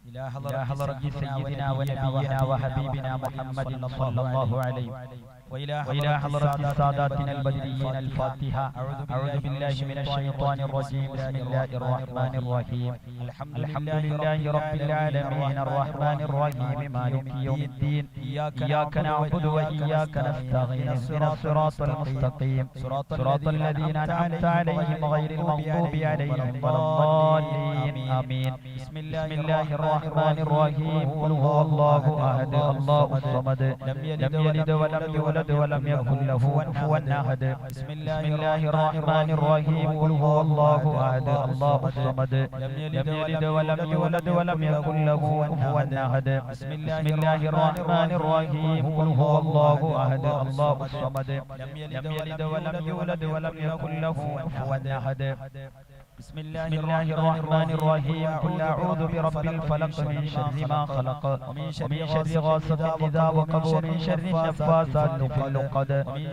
إلى حضرة سيدنا ونبينا وحبيبنا محمد صلى الله عليه وإلى حضرة ساداتنا البدريين الفاتحة. أعوذ بالله من الشيطان الرجيم. بسم الله الرحمن الرحيم. الحمد لله رب العالمين الرحمن الرحيم مالك يوم الدين. إياك نعبد وإياك نستعين. اهدنا الصراط المستقيم صراط الذين أنعمت عليهم غير المغضوب عليهم ولا الضالين آمين. بسم الله الرحمن الرحيم. قل هو الله أحد الله الصمد لم يلد ولم يولد ولم يكن له كفوا أحد. بسم الله الرحمن الرحيم. قل هو الله أحد الله الصمد لم يلد ولم يولد ولم يكن له كفوا أحد. بسم الله الرحمن الرحيم. قل هو الله أحد الله الصمد لم يلد ولم يولد ولم يكن له كفوا أحد. بسم الله الرحمن الرحيم. قل أعوذ برب الفلق من شر ما خلق ومن شر غاسق إذا وقب ومن شر النفاثات في العقد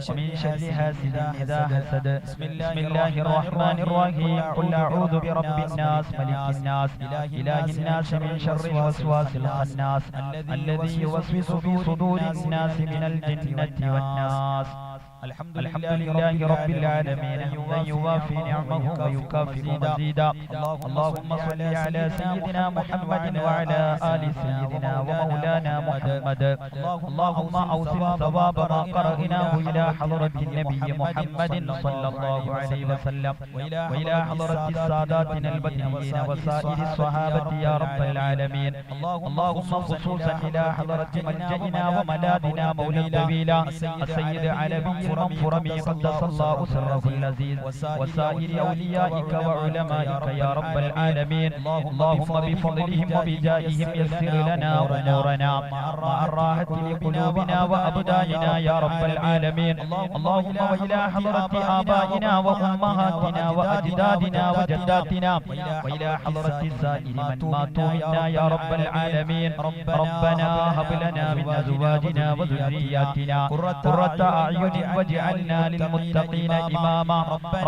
ومن شر حاسد إذا حسد. بسم الله الرحمن الرحيم. قل أعوذ برب الناس ملك الناس إله الناس من شر الوسواس الخناس الذي يوسوس في صدور الناس من الجنة والناس. الحمد لله رب العالمين حمدا يوافي نعمه ويكافئ مزيدا. اللهم صل على سيدنا محمد وعلى آل سيدنا ومولانا محمد. اللهم أوصل ثواب ما قرأناه إلى حضرة النبي محمد صلى الله عليه وسلم وإلى حضرة الساداتنا البدريين وسائر الصحابة يا رب العالمين. اللهم خصوصا إلى حضرة ملجئنا وملاذنا مولى الطويلة السيد علوي فرمي قدس الله سره اللذيذ وسائر أوليائك وعلمائك يا رب العالمين. اللهم بفضلهم وبجائهم يسر لنا أمورنا مع الراحة لقلوبنا وأبداننا يا رب العالمين. اللهم وإلى حضرة آبائنا وأمهاتنا وأجدادنا وجداتنا وإلى حضرة سائر من ماتوا منا يا رب العالمين. ربنا هب لنا من أزواجنا وذرياتنا قرة أعين واجعلنا للمتقين إماما.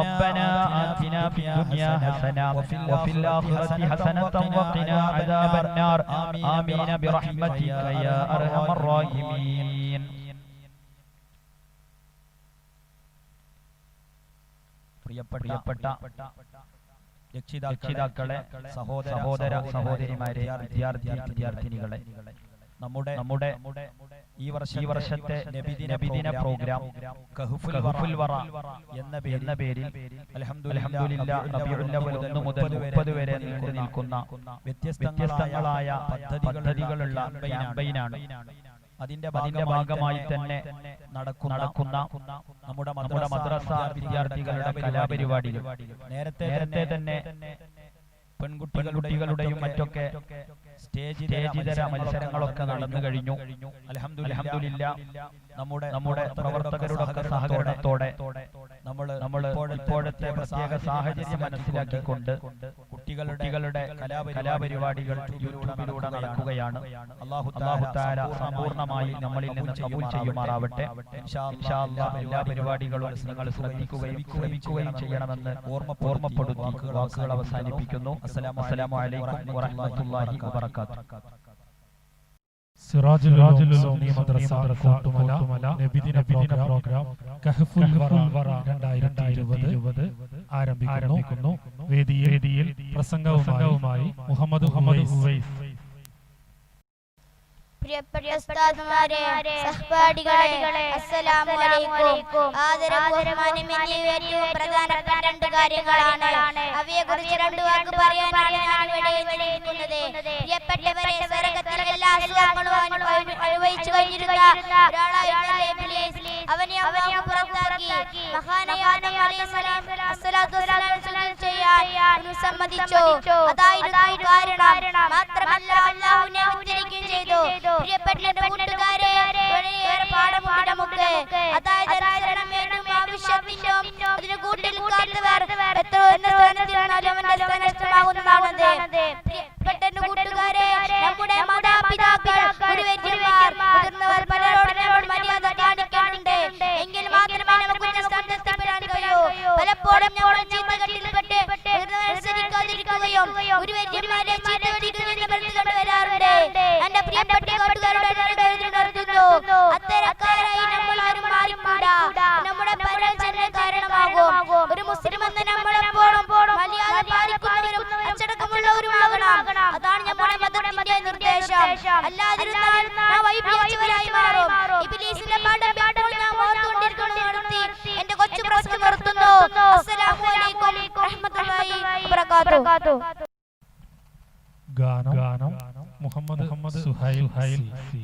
ربنا آتنا في الدنيا حسنة وفي الآخرة حسنة وقنا عذاب النار. آمين برحمتك يا أرحم الراحمين. പ്രിയപ്പെട്ട രക്ഷിതാക്കളെ, സഹോദര സഹോദരിമാരെ, വിദ്യാർത്ഥിനികളെ, നമ്മുടെ ഈ വർഷത്തെ നബിദിന പ്രോഗ്രാം കഹ്ഫുൽ വറ എന്ന പേരിൽ അൽഹംദുലില്ലാഹ് റബീഉൽ അവ്വൽ 1 മുതൽ 30 വരെ നിൽക്കുന്ന വ്യത്യസ്തങ്ങളായ പദ്ധതികളുള്ള ക്യാമ്പയിനാണ്. അതിന്റെ ഭാഗമായി തന്നെ നടക്കുന്ന നമ്മുടെ മദ്രസ വിദ്യാർത്ഥികളുടെ കലാപരിപാടികൾ നേരത്തെ തന്നെ പെൺകുട്ടികളുടെയും മറ്റൊക്കെ സ്റ്റേജിതര മത്സരങ്ങളൊക്കെ നടന്നു കഴിഞ്ഞു. അൽഹംദുലില്ലാഹ് നമ്മുടെ പ്രവർത്തകരുടെ സഹകരണത്തോടെ നമ്മൾ ഇപ്പോഴത്തെ പ്രത്യേക സാഹചര്യം മനസ്സിലാക്കിക്കൊണ്ട് കുട്ടികളുടെ കലാപരിപാടികൾ യൂട്യൂബിലൂടെ നടക്കുകയാണ്. അല്ലാഹു തആല സമ്പൂർണ്ണമായി നമ്മളിൽ നിന്ന് കബൂൽ ചെയ്യുമാറാവട്ടെ. ഇൻഷാ അല്ലാഹ് എല്ലാ പരിപാടികളും നിങ്ങൾ ശ്രമിക്കുകയും ചെയ്യണമെന്ന് ഓർമ്മപ്പെടുത്തി വാക്കുകൾ അവസാനിപ്പിക്കുന്നു. അസ്സലാമു അലൈക്കും വറഹ്മത്തുള്ളാഹി വബറകാതുഹു. സിറാജുൽ ഉലൂം മദ്രസ കോട്ടുമല നബിദിന പ്രോഗ്രാം കഹ്ഫുൽ വറ 2020 ആരംഭിക്കുന്നു. വേദിയിൽ പ്രസംഗവുമായി മുഹമ്മദ് ഉവൈസ്. പ്രിയപ്പെട്ട ഉസ്താദുമാരെ, സഹപാഠികളെ, അസ്സലാമു അലൈക്കും. ആദരപൂർവ്വമാനമേറ്റിയ ഏറ്റവും പ്രധാനപ്പെട്ട 2 കാര്യങ്ങളാണ്. അവയെക്കുറിച്ച് 2 വാക്ക് പറയാനാണ് ഞാൻ ഇവിടെ ഇരിക്കുന്നത്. പ്രിയപ്പെട്ടവരെ, സ്വർഗ്ഗത്തിലെ എല്ലാ സുഖങ്ങളും അനുഭവിച്ചു കഴിഞ്ഞിരുന്ന ഒരാളായിരുന്നു ഇബ്ലീസ്. അവനെ അല്ലാഹു പുറത്താക്കി. മഹാനായ ആദം അലൈഹിസ്സലാം ചെയ്യാൻ സമ്മതിച്ചു. അതായിരുന്നു കാരണം. മാത്രമല്ല അല്ലാഹുവിനെ ഉദ്ധരിക്കുകയും ചെയ്തു. പ്രിയപ്പെട്ട കൂട്ടുകാരെ, വളരെയേറെ പാഠമുണ്ട് നമുക്ക്. അതായത് ഏറ്റവും ആവശ്യത്തിനും അതിന് കൂട്ടിൽ നിൽക്കാത്തവർ എത്ര സ്ഥാനമാകുന്നതാണത്. പ്രിയപ്പെട്ട കൂട്ടുകാരെ, നമ്മുടെ മാതാപിതാക്കൾ, ഗുരുവര്യന്മാർ, മുതിർന്നവർ പലരോടും നമ്മൾ മര്യാദ കാണിക്കാറുണ്ട്. എങ്കിൽ മാത്രമേ നമുക്ക് സ്ഥാനത്തെത്തിപ്പെടാൻ കഴിയൂ. പലപ്പോഴും നമ്മൾ ചീത്തകെട്ടിൽപ്പെട്ട് അനുസരിക്കാതിരിക്കുകയും ഗുരുവര്യന്മാരെ ചീത്തകടിക്കുകയും വരാറുണ്ട്. പ്രിയപ്പെട്ട കൂട്ടുകാരോട് നടത്തുന്നു. അത്തരക്കാരായി നമ്മൾ ആരും മാറിക്കൂടാ. നമ്മുടെ പരാജയത്തിന് കാരണമാകും. ഒരു മുസ്ലിം എന്ന നമ്മളെപ്പോഴും മര്യാദ പാലിക്കുന്നവരും അച്ചടക്കമുള്ളവരുമാകണം. അതാണ് നമ്മുടെ മതത്തിന്റെ നിർദ്ദേശം. അല്ലാതിരുന്നാൽ നാം വൈപിരിച്ചവരായി മാറും. ഇബ്ലീസിന്റെ പാഠം ഇപ്പോൾ നാം ഓർത്തുകൊണ്ടിരിക്കുന്നത് നിർത്തി എന്റെ കൊച്ചു പ്രസംഗം നിർത്തുന്നു. അസ്സലാമു അലൈക്കും വറഹ്മത്തുള്ളാഹി വബറകാതുഹു. ഗാനം മുഹമ്മദ് സുഹൈൽ സി.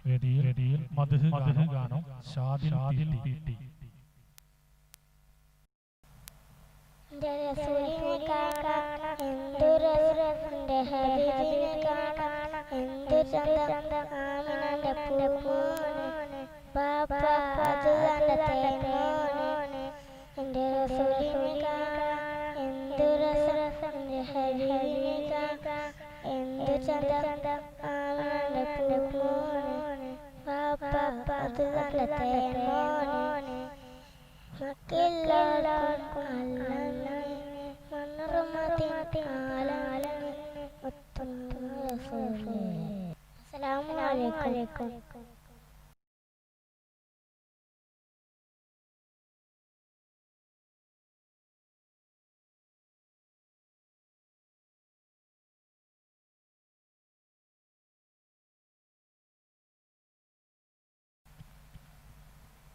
വേദിയിൽ മദ്ഹ് ഗാനം Shadil P T. Assalamu alaikum.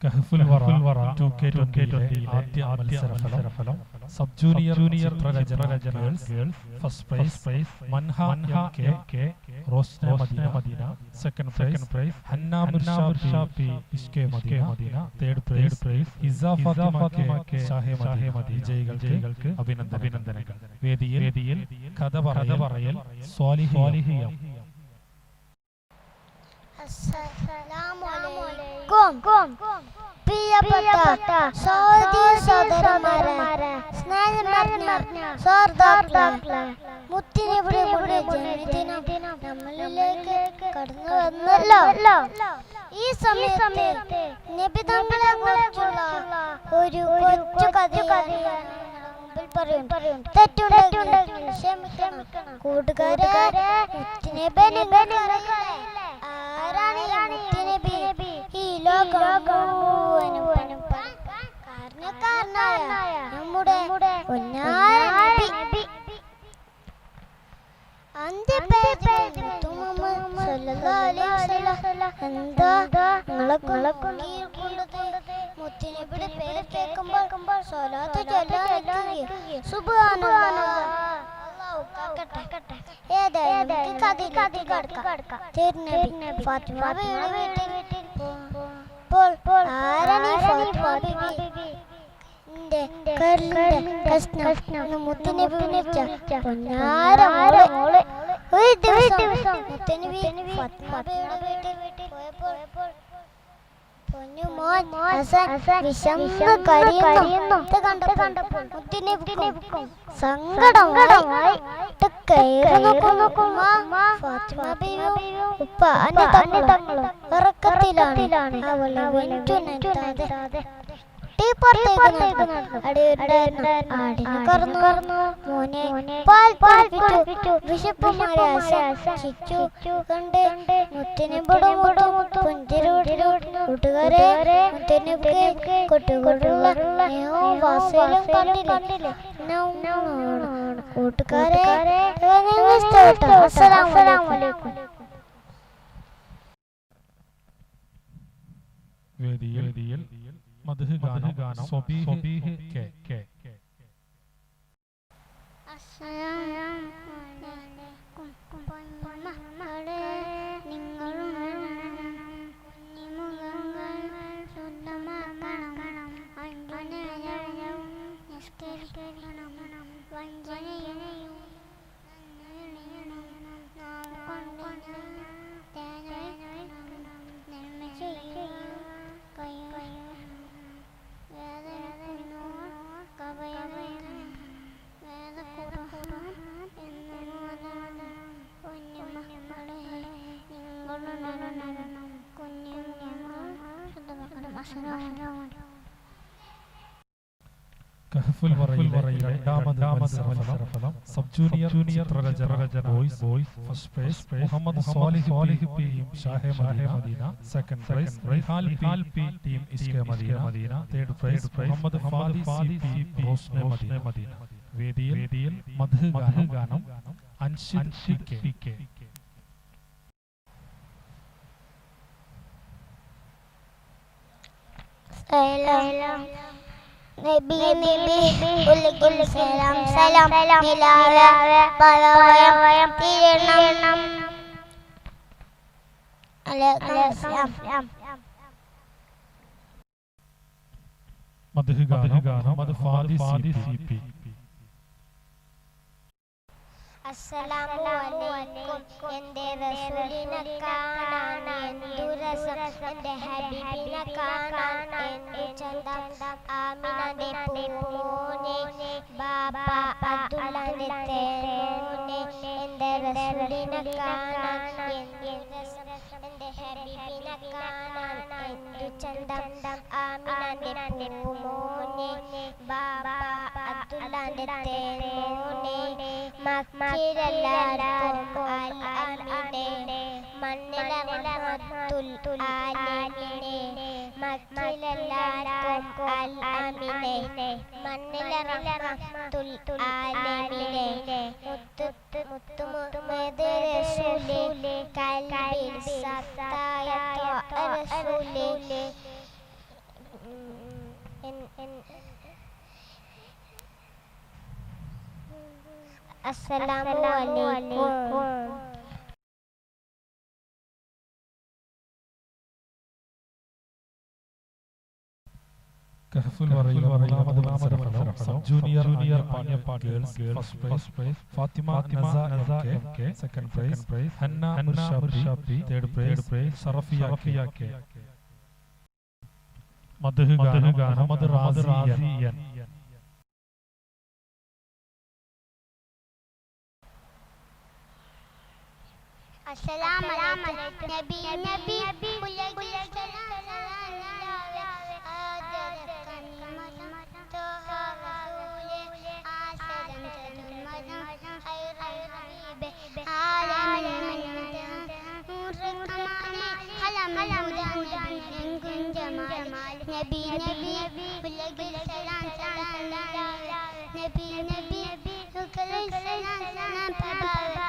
കഹ്ഫുൽ Wara 2K20 ആദ്യ മത്സരഫലം സബ് ജൂനിയർ പ്രരചന girls first prize Manha K Rosna Madina second prize Hanna Murshabi Ishke Madina third prize Isa Fathima K Shahe Madina വിജയികൾക്ക് അഭിനന്ദനങ്ങൾ. വേദിയിൽ കഥ പറയൽ സ്വാലിഹിയം. പ്രിയപ്പെട്ട സഹോദരന്മാരെ, സ്നേഹം നിറഞ്ഞ സഹോദരങ്ങളെ, മുത്തിനബിയുടെ ജന്മദിനം നമ്മളിലേക്ക് കടന്നു വന്നല്ലോ. ഈ സമയത്ത് നബി തങ്ങളെ കുറിച്ചുള്ള ഒരു കൊച്ചു കഥയാണ് പറയും. തെറ്റുണ്ടെങ്കിൽ ക്ഷമിക്കണം കൂട്ടുകാരെ. മുത്തുനബി ആരാണ് മുത്തുനബി? ഈ ലോകം കാരണക്കാരനായ നമ്മുടെ പൊന്നായ നബി. എന്താ നിങ്ങളൊക്കെ മുത്തുനബിയുടെ പേര് കേൾക്കുമ്പോൾ സ്വലാത്ത് ചൊല്ലാൻ സുബ്ഹാനല്ലാഹ്. അല്ലാഹു കാക്കട്ടെ. ഏതായാലും കഥ കടക്കാം. തിരുനബി ഫാത്തിമ ബീവിയുടെ വീട്ടിൽ ഇപ്പോൾ ആരാണ് ഫാത്തിമ ബീവി? മുത്തുനബി വിളിച്ച പൊന്നാര മോളെ. ഒരു ദിവസം മുത്തുനബി ഫാത്തിമ ബീവിയുടെ വീട്ടിൽ പോയപ്പോൾ പൊന്നുമോൻ ഹസൻ വിശന്ന് കരയുന്നു കണ്ടപ്പോൾ മുത്തുനബിക്കും സങ്കടമായി. ഫാത്തിമ ബീവി ഉപ്പ തങ്ങളും ഉറക്കത്തിലാണ്. അവളെ വെഞ്ചുനത്താതെ കൂട്ടുകാരെ അസ്സലാമു വേദിയിൽ മദ്ഹ് ഗാനം സ്വബീഹ് കെ കഹ്ഫുൽ വറയിലെ രണ്ടാമത് മത്സരഫലം സബ് ജൂനിയർ ചിത്രരചന boys first prize Muhammad Swalih പിയും Shahe Madina second prize Rihal P team Iske Madina third prize Muhammad Fadi C Rosne Madina. വേദിയിൽ മദ്ഹ് ഗാനം അൻഷിദ് പി. നബി ഉലകിൽ സലാം നിലാവേ പലവയം തീരണം അലൈഹിസ്സലാം. മദ്ഹ് ഗാനം ഫാദി സി പി. അസ്സലാമു അലൈക്കും. എന്റെ റസൂലിനെ കാണാൻ എന്തു രസം, എന്റെ ഹബീബിനെ കാണാൻ എന്തു ചന്തം. ആമിനന്റെ പൂമോനെ ബാബ അബ്ദുല്ലാന്റെ തേനോനെ, എന്റെ റസൂലിനെ കാണാൻ എന്തു രസം, എന്റെ ഹബീബിനെ കാണാൻ എന്തു ചന്തം. ആമിനന്റെ പൂമോനെ ബാബ അബ്ദുല്ലാന്റെ തേനോനെ, മക്കിലെല്ലാവർക്കും അൽ-അമീനെ, മണ്ണിലെ റഹ്മത്തുൽ ആലമീനെ. മക്കിലെല്ലാവർക്കും അൽ-അമീനെ, മണ്ണിലെ റഹ്മത്തുൽ ആലമീനെ. മുത്തുമുഹമ്മദ് റസൂലേ, കൽബിൽ സത്തായ റസൂലേ. അസ്സലാമു അലൈക്കും. കഹ്ഫുൽ വറയിലെ മൂന്നാമത് മത്സരഫലം സബ് ജൂനിയർ പാട്ട് girls first prize Fathima Nasa M K second prize Hanna Murshabi third prize Sarafiya K. മദ്ഹ് ഗാനം മുഹമ്മദ് റാസിയൻ. അസ്സലാമു അലൈക്കും. നബി ഉലകിൽ സലാം നിലാവേ ആദര കനിമത തോഹ റസൂലേ ആസരം തൽമദം ഖൈറുൽ ഹബീബ് ആലമിൻ നൂർ കമാനെ ഹലമൽ ഹുദാ നബി ജമാൽ. നബി ഉലകിൽ സലാം നിലാവേ നബി ഉലകിൽ സലാം പ്രഭാവേ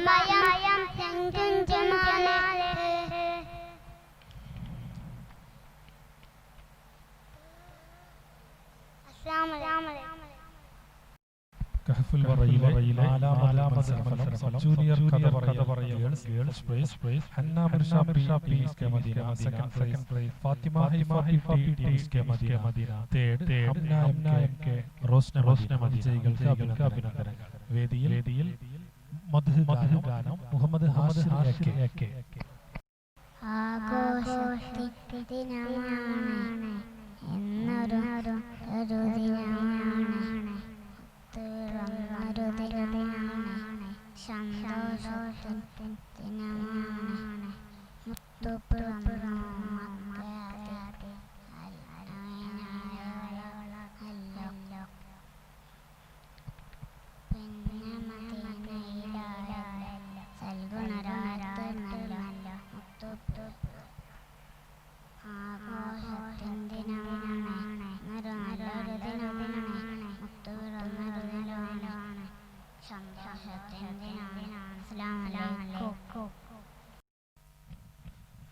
മായം തങ്കും ജമാലെ കഹ്ഫുൽ വറയിലെ നാലാമത് മത്സരം ജൂനിയർ കഥ പറയൽ girls prize Hanna Mirsha P Madina second prize Fathima Hifa T Madina third Amna M Rosna Madina അഭിനന്ദനങ്ങൾ. വേദിയിൽ മദ്ഹ് ഗാനം മുഹമ്മദ് ഹാഷിർ എ.കെ. ആഘോഷത്തിനാണ് എന്നൊരു ദിനമാണ്, തുറന്നൊരു ദിനമാണ്, സന്തോഷത്തിൻ ദിനമാണ്, മുത്തുപിറന്നു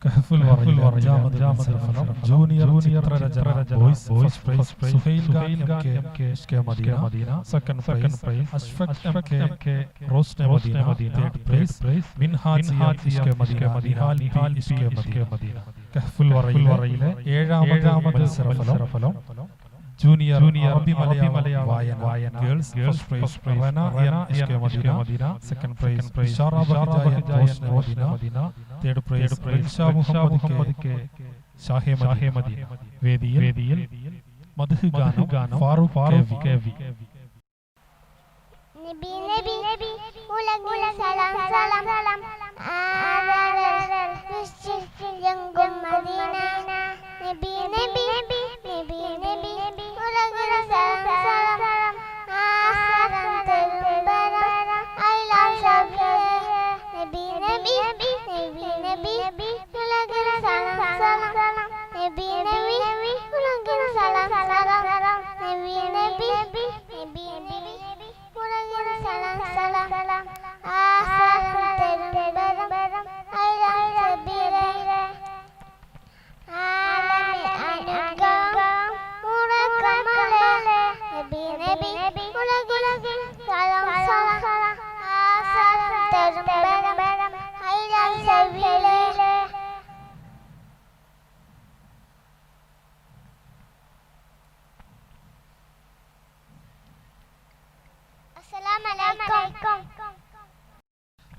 കഹ്ഫുൽ വറയിലെ ജൂനിയർ ചിത്രരചന boys first prize Suhail K Madina second prize Ashfaq MK Rosna Madina third prize Minhaj Madina Madina. Kahful വറയിലെ ഏഴാമത് മത്സരഫലം ജൂനിയർ അറബി മലയാളം വായന girls first prize Rana Madina second prize Ishara Bahija Madina third prize Rinsha Muhammad K Shahe Madina. വേദിയിൽ മദ്ഹ് ഗാനം ഫാറൂഖ് കെ.വി. നബി ഉലകിൽ സലാം സലാം ആദരൽ വിശ്വസിലെങ്കും മദീന. നബി ഉലകിൽ സലാം സലാം ആസരം തരുബര ഐലാ ഷബി. നബി ഉലകിൽ സലാം സലാം നബി ഉലകിൽ സലാം സലാം നബി ഉലകിൽ സലാം സലാം ആസരം തരുബര ഐലാ ഷബി. ആലമി അനുഗം മുറകമലെ നബി ഉലകിൽ സലാം സലാം ആസരം തരുബര ഐലാ ഷബി.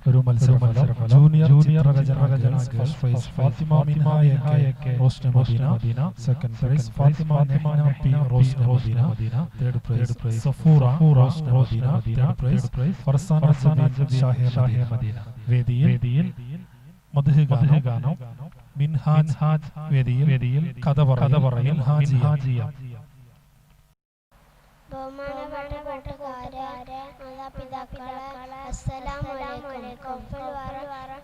ഒരു മത്സരം ജൂനിയർ ചിത്രരചന first prize Fathima Minha AK Rosna Madina second prize Fathima Nehna P Rosna Madina third prize Safura Rosna Madina third prize Farsana Jabir Shahe Madina. വേദിയിൽ മദ്ഹ് ഗാനം മിൻഹാജ് വേദിയിൽ കഥ പറയൽ ഹാജിയ. ബഹുമാനപ്പെട്ട കൂട്ടുകാരെ, മാതാപിതാക്കളെ, അസ്സലാമു അലൈക്കും.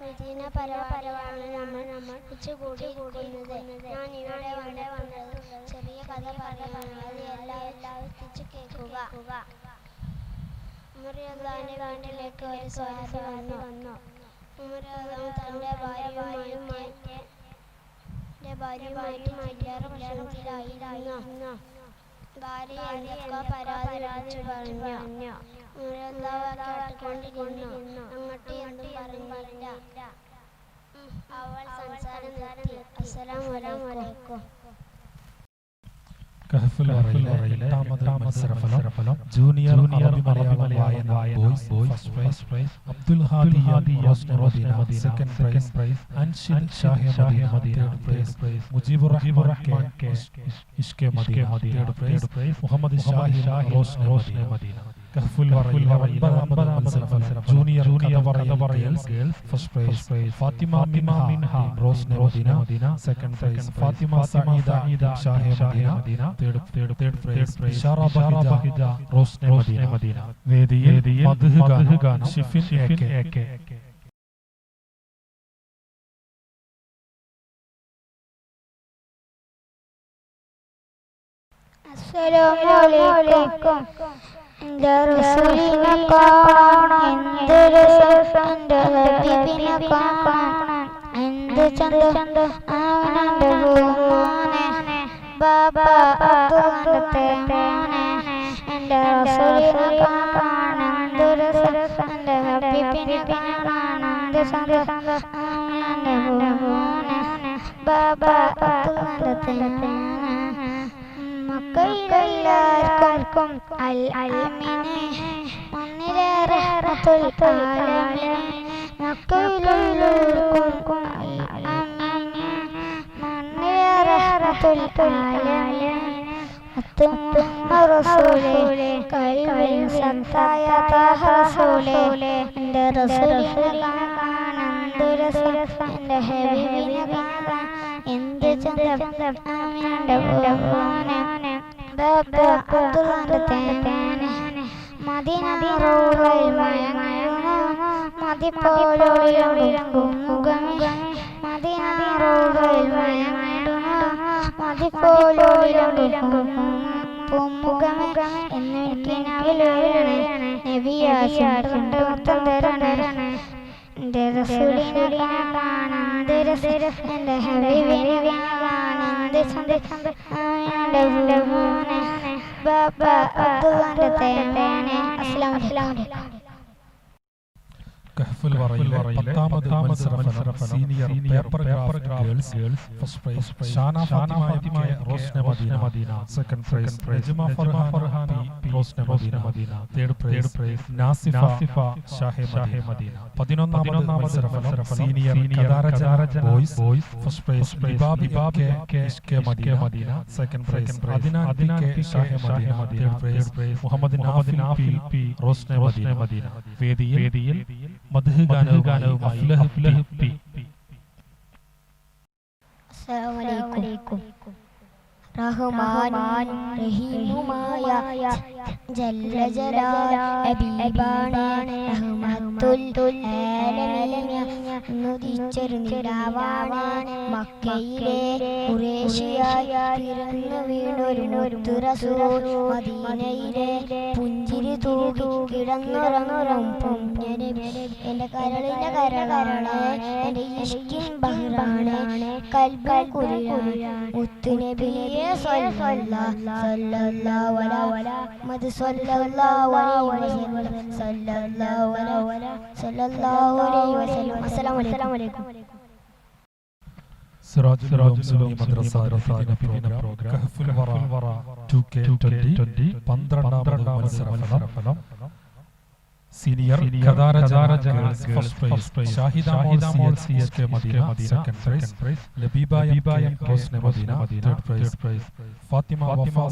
മദീന പരവാരമാണ് നമ്മൾ കൂടിയിരിക്കുന്നത്. ഞാൻ ഇവിടെ വന്നത് ചെറിയ കഥ പറയാനാണ്. അത് എല്ലാവരും എത്തിച്ചു കേൾക്കുക. ഉമർ റളിയല്ലാഹുവിന്റെ വീട്ടിലേക്ക് ഒരു സ്വഹാബി വന്നു. ഉമർ റളിയല്ലാഹു തന്റെ ഭാര്യയുമായിട്ട് ചില്ലറ പ്രശ്നത്തിലായിരുന്നു. ഭാര്യ എന്തൊക്കെ പരാതി വിളിച്ചു പറഞ്ഞു. കേട്ടുകൊണ്ടിരുന്നു. അങ്ങോട്ട് എന്തും പറഞ്ഞില്ല. അവൾ സംസാരം നിർത്തി. അസ്സലാമു അലൈക്കും. കഹ്ഫുൽ വറയിലെ എട്ടാമത് മത്സരഫലം ജൂനിയർ അറബി മലയാളം വായന boys first prize Abdul Hadi Rosna Madina second prize Anshid Shahe Madina third prize Mujeebur Rahman K Ishke Madina third prize Muhammad Shahil Rosna Madina. Kahful വറയിലെ ഒൻപതാമത് മത്സരഫലം ജൂനിയർ കഥ പറയൽ girls first prize Fathima Minha Rosna Madina second prize Fathima Saeeda Shahe Madina third prize Ishara Bahija Rosna Madina. വേദിയിൽ മദ്ഹ് ഗാനം ഷിഫിൻ എ.കെ. അസ്സലാമു അലൈക്കും. എന്റെ റസൂലിനെ കാണാൻ എന്ത് രസം, എന്റെ ഹബീബിനെ കാണാൻ എന്ത് ചന്തം, ആണെന്റെ ബഹുമാനെ ബാബ അബ്ദുള്ളാന്റെ തേമാനെ കാണാനെന്തൊരു രസം എൻ്റെ ഹബീബിനെ കാണാനെന്ത് സന്തോഷം എൻ്റെ മോനെ ബാബ അബ്ദുള്ളാന്റെ തേനെ മക്കയിലെല്ലാവർക്കും അൽഅമീനെ മുന്നിലേറെ റഹ്മത്തുൽ ആലമീനെ മക്കയിലെല്ലാവർക്കും അൽഅമീനെ മുന്നിലേറെ റഹ്മത്തുൽ ആലമീനെ റസൂലേ കൽവിൽ സത്തായ താഹ റസൂലേ എൻ്റെ റസൂലിനെ കാണാനെന്ത് രസം എൻ്റെ ഹബീബിനെ കാണാൻ എന്ത് ചന്തം ആമിനയുടെ മോനെ ബാബ അബ്ദുള്ളാന്റെ തേനെ മദീന റൗളയിൽ മയങ്ങുന്നു മദിപോലൊളിയും മുഖമേ മദീന റൗളയിൽ മയങ്ങുന്നു മദിപോലൊളിയും മുഖമേ എന്നെനിക്ക് നവിലാണ് നബിയാശുണ്ട് മുത്തം തരണേ എൻ്റെ റസൂലിനെ കാണാനെന്ത് രസം എൻ്റെ ഹബീബിനെ കാണാനെന്ത് സന്തോഷം എൻ്റെ മോനെ ബാബ അബ്ദുള്ളാന്റെ തേനെ അസ്സലാമു അലൈക്കും കഹ്ഫുൽ വറയിലെ 10ാമത് മത്സരം senior paper girls first prize Shana Fathima Rosna Madina second prize Rajma Farhan Rosna Madina third prize Nasifa Shahe Madina 11ാമത് മത്സരം സീനിയർ കദാരജ ബോയ്സ് ഫസ്റ്റ് പ്രൈസ് ബിബാബി K Madina second prize Adinan K Shahe Madina third prize Muhammad Nafil P Rosna Madina വേദിയിൽ മദ്ഹ് ഗാനവും അഫ്ലഹ് പി അസ്സലാമു അലൈക്കും റഹ്മാനും റഹീമുമായ ജല്ല ജലാൽ ഹബീബാണ് റഹ്മത്തുൽ ആലമീൻ നുദിച്ചൊരു നിലാവാണ് മക്കയിലെ ഖുറൈശിയായി പിറന്നു വീണൊരു മുത്തു റസൂൽ മദീനയിലെ പുഞ്ചിരി തൂകി കിടന്നുറങ്ങും പുണ്യനബി എൻ്റെ കരളിൻ്റെ കരളാണ് എൻ്റെ ഇഷ്കിൻ ബഹ്റാണ് കൽബിൽ കുളിരാണ് മുത്തുനബിയെ സല്ലല്ലാഹു അലൈഹി വസല്ലം അസ്സലാമു അലൈക്കും സിറാജുൽ ഉലൂം മദ്രസ റഫീന പ്രോഗ്രാം കഹ്ഫുൽ വറ 2K20 12ാമത് മത്സരം സീനിയർ കദാരജ ഗേൾസ് ഫസ്റ്റ് പ്രൈസ് ഷാഹിദ മോൾ CSK Madina second prize Labeeba Rosna Madina third prize Fathima Wafa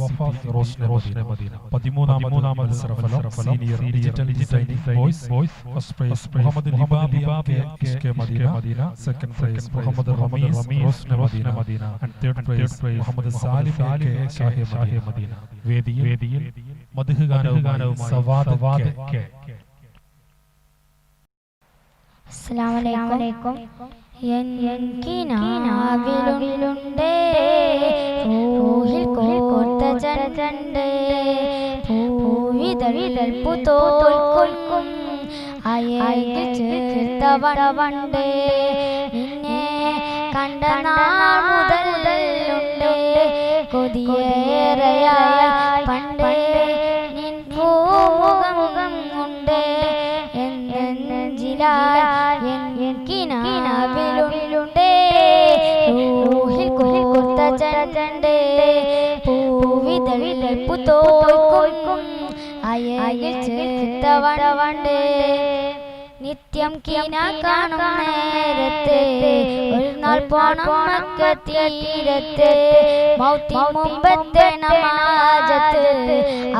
Rosna Madina 13ാമത് മത്സരം senior digital designing boys first prize Muhammad ലിബാബി K Madina second prize Muhammad Rameez Rosna Madina and third prize Muhammad Salim K Shahe Madina വേദിയിൽ മദ്ഹ് ഗാനവും സവാദ് കെ അസ്സലാമു അലൈക്കും കിനാവിലുണ്ടേ പൂഹിൽ കോർത്ത ചണ്ടേ പൂവിതഴിൽ പുതോൽക്കും അയയിൽ ചേർത്തവണ്ടേ നിന്നെ കണ്ട നാൾ മുതലുണ്ടേ കൊതിയേറെയായി പണ്ടേ നിൻ പൂമുഖം ഉണ്ടേ കിനാവിലുണ്ടേ പൂഹിൽ കോർത്ത ചണ്ടേ പൂവിതഴിൽ പുതോൽക്കും അയയിൽ ചേർത്തവണ്ടേ നിത്യം കിന കാണും നേരത്തെ ഒരു നാൾ പോണം മക്കത്തീരത്തെ മൗത്തി മുമ്പത്തെ നമാജത്ത്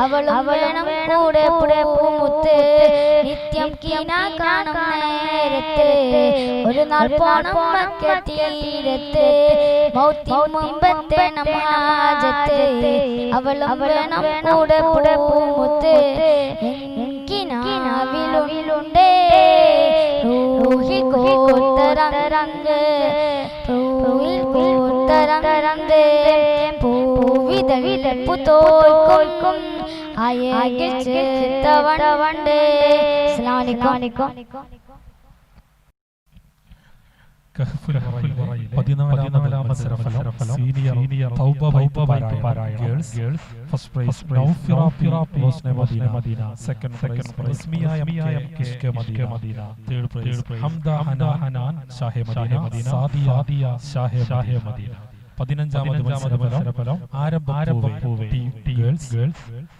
അവളും വേണം കൂടെ പൂമുത്ത് നിത്യം കിന കാണും നേരത്തെ ഒരു നാൾ പോണം മക്കത്തീരത്തെ മൗത്തി മുമ്പത്തെ നമാജത്ത് അവളും വേണം കൂടെ പൂമുത്ത് കിനാവിലുണ്ടേ റൂഹിൽ കോർത്തരങ്ക് പൂവിൽ കോർത്തരങ്ക് പൂവിതഴിൽ പുതോൽക്കും അയയിൽ ചേർത്തവണ്ടേ അസ്സലാമു അലൈക്കും കഹ്ഫിൽ പറയിലെ 14ാമത് മത്സരഫലം സീനിയർ തൗബ പാരായണം girls first prize Naufira Rosne Madina second prize Rasmiya കിഷ്ക മദീന തേർഡ് പ്രൈസ് ഹംദ ഹനാൻ ഷാഹെ മദീന സാദിയ ഷാഹെ മദീന 15ാമത് മത്സരഫലം ആരംഭപ്പൂവേ ഗേൾസ്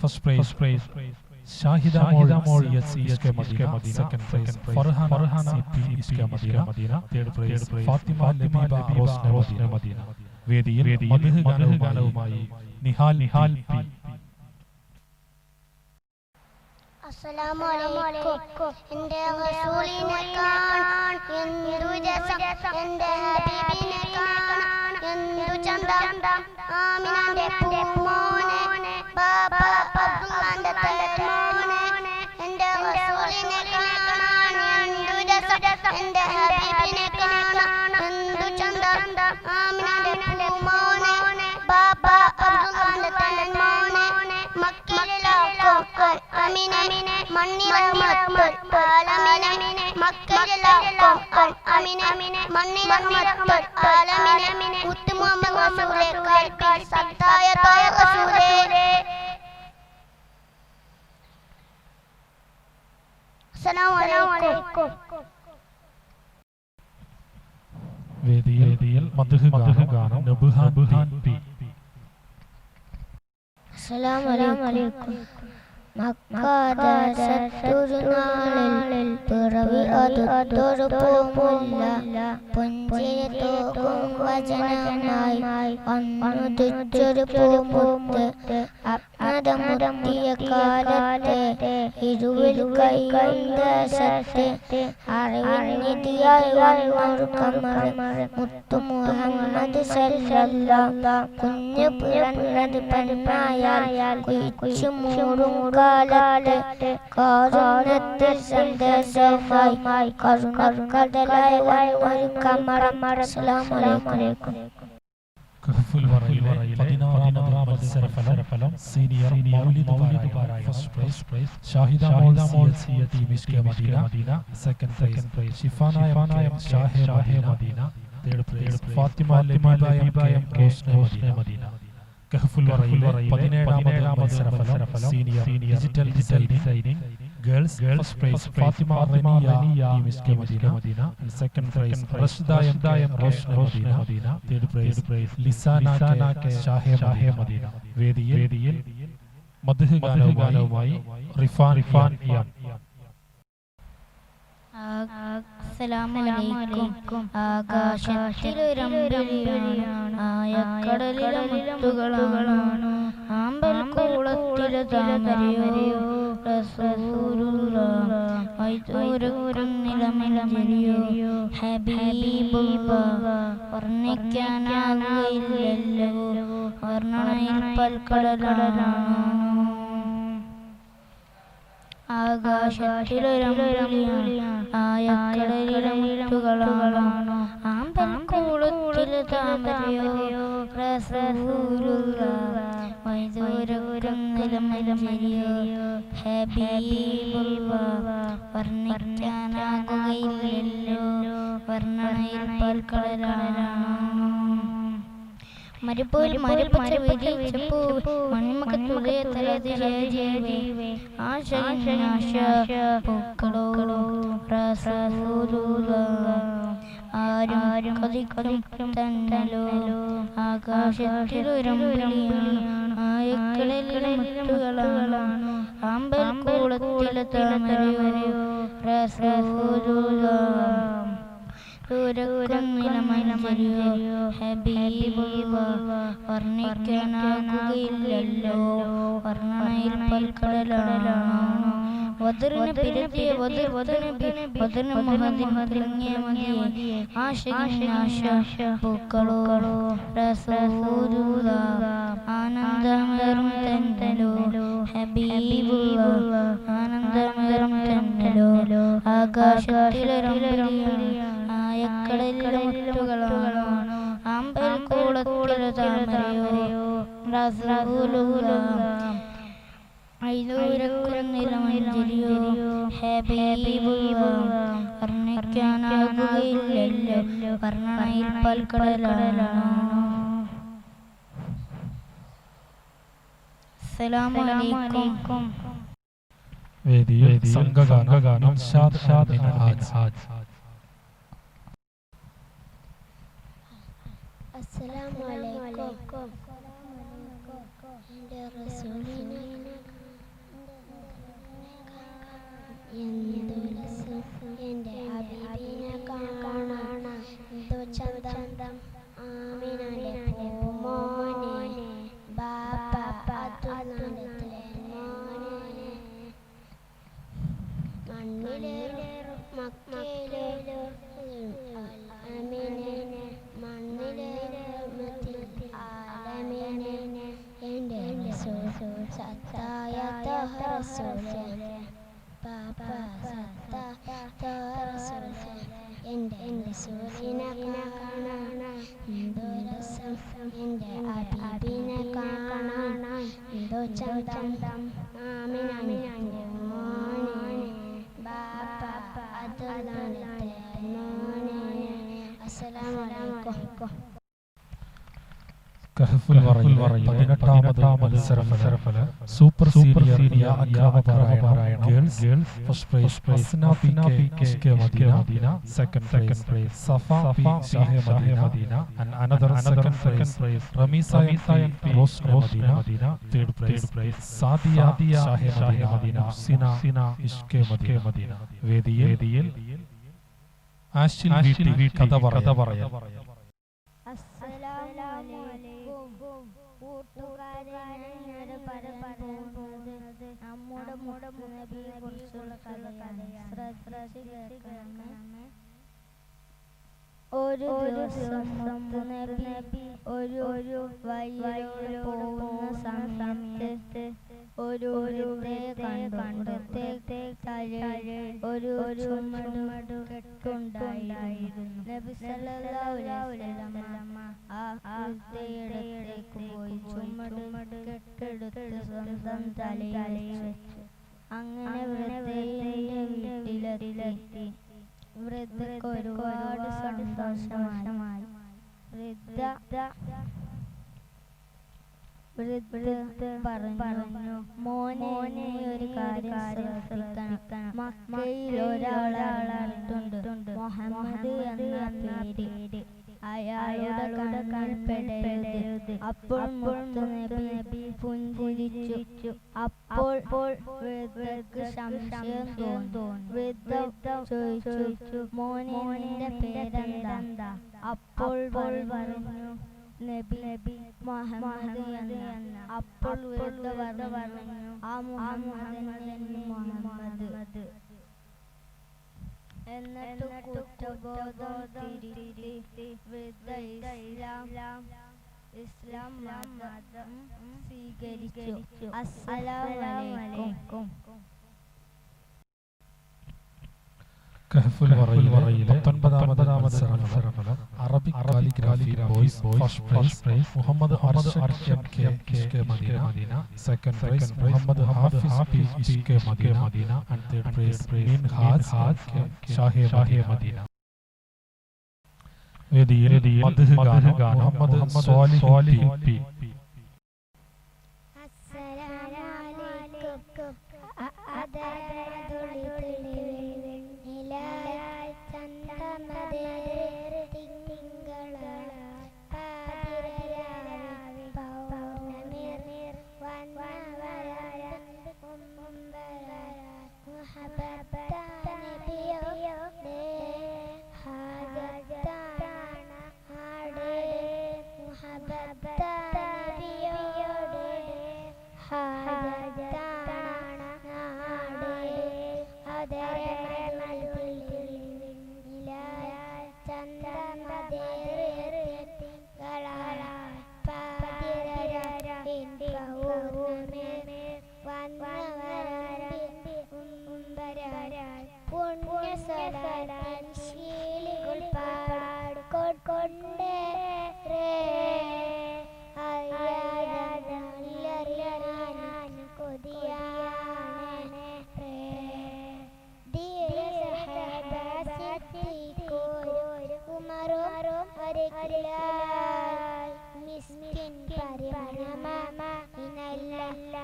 ഫസ്റ്റ് പ്രൈസ് ഷാഹിദ മോൾ ഇസ്കെ മദീന സെക്കൻഡ് പ്രൈസ് ഫർഹാന ഇസ്കെ മദീന തേർഡ് പ്രൈസ് ഫാത്തിമ ലബീബ റോസ്നെ മദീന വേദിയിൽ മദ്ഹ് ഗാനവുമായി നിഹാൽ പി. അസ്സലാമു അലൈക്കും. എൻ്റെ റസൂലിനെ കാണാൻ എന്തു രസം, എൻ്റെ ഹബീബിനെ കാണാൻ എന്തു ചന്തം, ആമിനാന്റെ പൂമോനെ ബാബാ അബ്ദുള്ളാന്റെ തേൻമോനെ. എൻ്റെ റസൂലിനെ കാണാൻ എന്തു രസം, എൻ്റെ ഹബീബിനെ കാണാൻ എന്തു ചന്തം, ആമിനാന്റെ പൂമോനെ ബാബാ അബ്ദുള്ളാന്റെ തേൻമോനെ. മക്കയിലാക്കും അമിനെ മണ്ണിറഹ്മത്തുൽ ആലമീനെ, മക്കയിലാക്കും അമിനെ മണ്ണിറഹ്മത്തുൽ ആലമീനെ. മുത്ത് മുഹമ്മദ് റസൂലേ കൽബിൽ സത്തായ റസൂലേ. അസ്സലാമു അലൈക്കും. വേദിയിൽ മദ്ഹ് ഗാനം നബ്ഹാൻ പി. അസ്സലാമു അലൈക്കും. മക്കാദശത്തുരുനാളിൽ പിറവി അടുത്തൊരു പൂമുല്ല, പുഞ്ചിരി തൂക്കും വചനമായി അന്നുദിച്ചൊരു പൂമുത്ത്. അജ്ഞതമുത്തിയ കാലത്തെ ഇരുവിൽ കൈകൊണ്ട് സത്ത്, അറിവിനിധിയായി വന്നൊരു കമർ മുത്തു മുഹമ്മദ് സല്ലല്ലാഹു. കുഞ്ഞു പിറന്നത് പെണ്ണായാൽ കുയിച്ചു മൂടും കാലത്ത് കാരുണ്യത്തിൽ സന്ദേശമായി കരുണക്കടലായി വന്നൊരു കമർ. അസ്സലാമു അലൈക്കും. കഹ്ഫുൽ പറയിലെ 16ാമത് മത്സരഫലം സീനിയർ മൗലിദ് പാരായണം ഫസ്റ്റ് പ്രൈസ് ഷാഹിദ മോൾ സിയത്തി മിസ്കെ മദീന സെക്കൻഡ് പ്രൈസ് ഷിഫാനായ ഷാഹെ മദീന തേർഡ് പ്രൈസ് ഫാത്തിമ ലബീബ റോസ്നെ മദീന. കഹ്ഫുൽ പറയിലെ 17ാമത് മത്സരഫലം senior digital designing girls first prize Fathima Raniya മിസ്കെ Madina second prize Rashda Rosne Madina third prize Lisana Shahe Madina. വേദിയിൽ മദ്ഹ് ഗാനവുമായി റിഫാൻ ഇയാം. അസ്സലാമു അലൈക്കും. ആകാശത്തിലൊരമ്പലിയാണ്, ആയക്കടലിലെ മുത്തുകളാണ്, ആമ്പൽ കൂളത്തിലെ താമരയോ റസൂലുള്ളാഹ്. വൈദൂരക്കുന്നിലമിലമിലയോ ഹബീബുള്ളാഹ്. വർണ്ണിക്കാനാകുകയില്ലല്ലോ, വർണ്ണനയിൽ പൽക്കടലാണ്. ആകാശത്തിലൊരമ്പലിയാണ്, ആയക്കടലിലെ മുത്തുകളാണ്, ആമ്പൽ കൂളത്തിലെ താമരയോ റസൂലുള്ളാഹ്. വൈദൂരക്കുന്നിലമിലമിലയോ ഹബീബുള്ളാഹ്. വർണ്ണിക്കാനാകുകയില്ലല്ലോ, വർണ്ണനയിൽ പൽക്കടലാണ്. മരുഭൂമി മരുപ്പച്ച വിരിച്ചപ്പൂ മണിമകത്ത് ഹൃദയത്തലതിലെ ആശ പൂക്കളോ റസൂലുള്ളാഹ്. ആരും കതിക്കും തന്നലോ ആകാശത്തിലൊരമ്പലിയാണ്, ആയക്കടലിലെ മുത്തുകളാണ്, ആമ്പൽ കൂളത്തിലെ താമരയോ റസൂലുള്ളാഹ്. ദൂരക്കുന്നിലമലമരിയോ ഹബീബുള്ളാഹ്. വർണ്ണിക്കാനാകുകയില്ലല്ലോ, വർണ്ണനയിൽ പൽക്കടലാണ്. വദറിനെ പിരത്തിയ വദറിന് മുഹദ്ദിങ്ങിയ മതിയെ ആശ പൂക്കളോ റസൂലുള്ളാഹ്. ആനന്ദമേറും തന്നലോ ഹബീബുള്ളാഹ്, ആനന്ദമേറും തന്നലോ. ആകാശത്തിലൊരമ്പലിയാണ്, ആയക്കടലിലെ മുത്തുകളാണ്, ആമ്പൽ കൂളത്തിലെ താമരയോ റസൂലുള്ളാഹ്. വൈദൂരക്കുന്നിലമിലയോ ഹബീബുള്ളാഹ്. വർണ്ണിക്കാനാകുകയില്ലല്ലോ. വർണ്ണനയിൽ പൽക്കടലാണോ. അസ്സലാമു അലൈക്കും. വേദിയിൽ സംഘഗാനം ഇർഷാദ് ബിൻ ഹാജ്. അസ്സലാമു അലൈക്കും. എൻ്റെ റസൂലിനെ എന്തു രസം, എൻ്റെ ഹബീബിനെ കാണാൻ എന്തു ചന്തം. ആമിനാന്റെ പൂമോനെ ബാപ്പ അതുലാന്റെ മോനെ മണ്ണിലേറും മക്കയിലേറും ആമിനെ മണ്ണിലേറും ആലമിനെ എൻ്റെ റസൂൽ സത്തായ തഹ റസൂലേ ബാപ്പ സത്തായ റസൂലേ എൻ്റെ റസൂലിനെ കാണാൻ എന്തു രസം, എൻ്റെ ഹബീബിനെ കാണാൻ എന്തു ചന്തം. ആമിനാന്റെ മോനെ ബാപ്പ അതുലാന്റെ മോനെ. അസ്സലാമു അലൈക്കും. കഹ്ഫുൽ വറയിൽ 18ാമത് മത്സരഫല സൂപ്പർ സീനിയർ പാരായണം girls first prize Asna P Madina second prize Safa P Shahe Madina and another second prize Ramisa Rose Madina third prize Sadiya Shahe Madina സിന ഇഷ്കെ മദീന. വേദിയിൽ ആഷിൽ വീട്ടിൽ കഥ പറയാം. കൂട്ടുകാരെ, നമ്മുടെ നബിയെ കുറിച്ചുള്ള കഥയാണ്. ശ്രദ്ധിച്ച് കേൾക്കണമേ. ഒരു ദിവസം നബി ഒരു വഴിയിലൂടെ പോകുന്ന സമയത്ത് ഒരു കണ്ടു. ഒരു ചുമടുകെട്ടുണ്ടായിരുന്നു. നബി സല്ലല്ലാഹു അലൈഹി വസല്ലം ആ വൃദ്ധയിടത്തേക്ക് പോയി ചുമടുകെട്ടെടുത്ത് സ്വന്തം തലയിൽ വെച്ചു. അങ്ങനെ വൃദ്ധയുടെ വീട്ടിലെത്തി. വൃദ്ധക്ക് ഒരുപാട് സന്തോഷമായി. വൃദ്ധ പറഞ്ഞു, മോനെ ഒരു കാര്യം ശ്രദ്ധിക്കണം. മക്കയിൽ ഒരാളായിട്ടുണ്ട് മുഹമ്മദ് എന്ന പേര്. അയാളുടെ കൺപെടരുത്. അപ്പോൾ മുത്തുനബി പുഞ്ചിരിച്ചു. അപ്പോൾ വൃദ്ധക്ക് സംശയം തോന്നി. വൃദ്ധ ചോദിച്ചു, മോനെ നിന്റെ പേരെന്താ? അപ്പോൾ പറഞ്ഞു, നബി മുഹമ്മദ് എന്ന. അപ്പോൾ വൃദ്ധ പറഞ്ഞു, ആ മുഹമ്മദ് മുഹമ്മദ്. എന്നിട്ട് കുറ്റബോധം തിരുത്തി വൃദ്ധ ഇസ്ലാം മതം സ്വീകരിച്ചു. അസ്സലാമു അലൈക്കും. കഹ്ഫുൽ വറയിലെ 19ാമത് മത്സരഫലം Arabic calligraphy boys first prize Muhammad Arshad K Madina second prize Muhammad Hafiz P ഇഷ്കെ Madina and third prize Minhaj Shahe Madina. വേദിയിൽ മദ്ഹ് ഗാനം മുഹമ്മദ് സ്വാലിഹ് പി.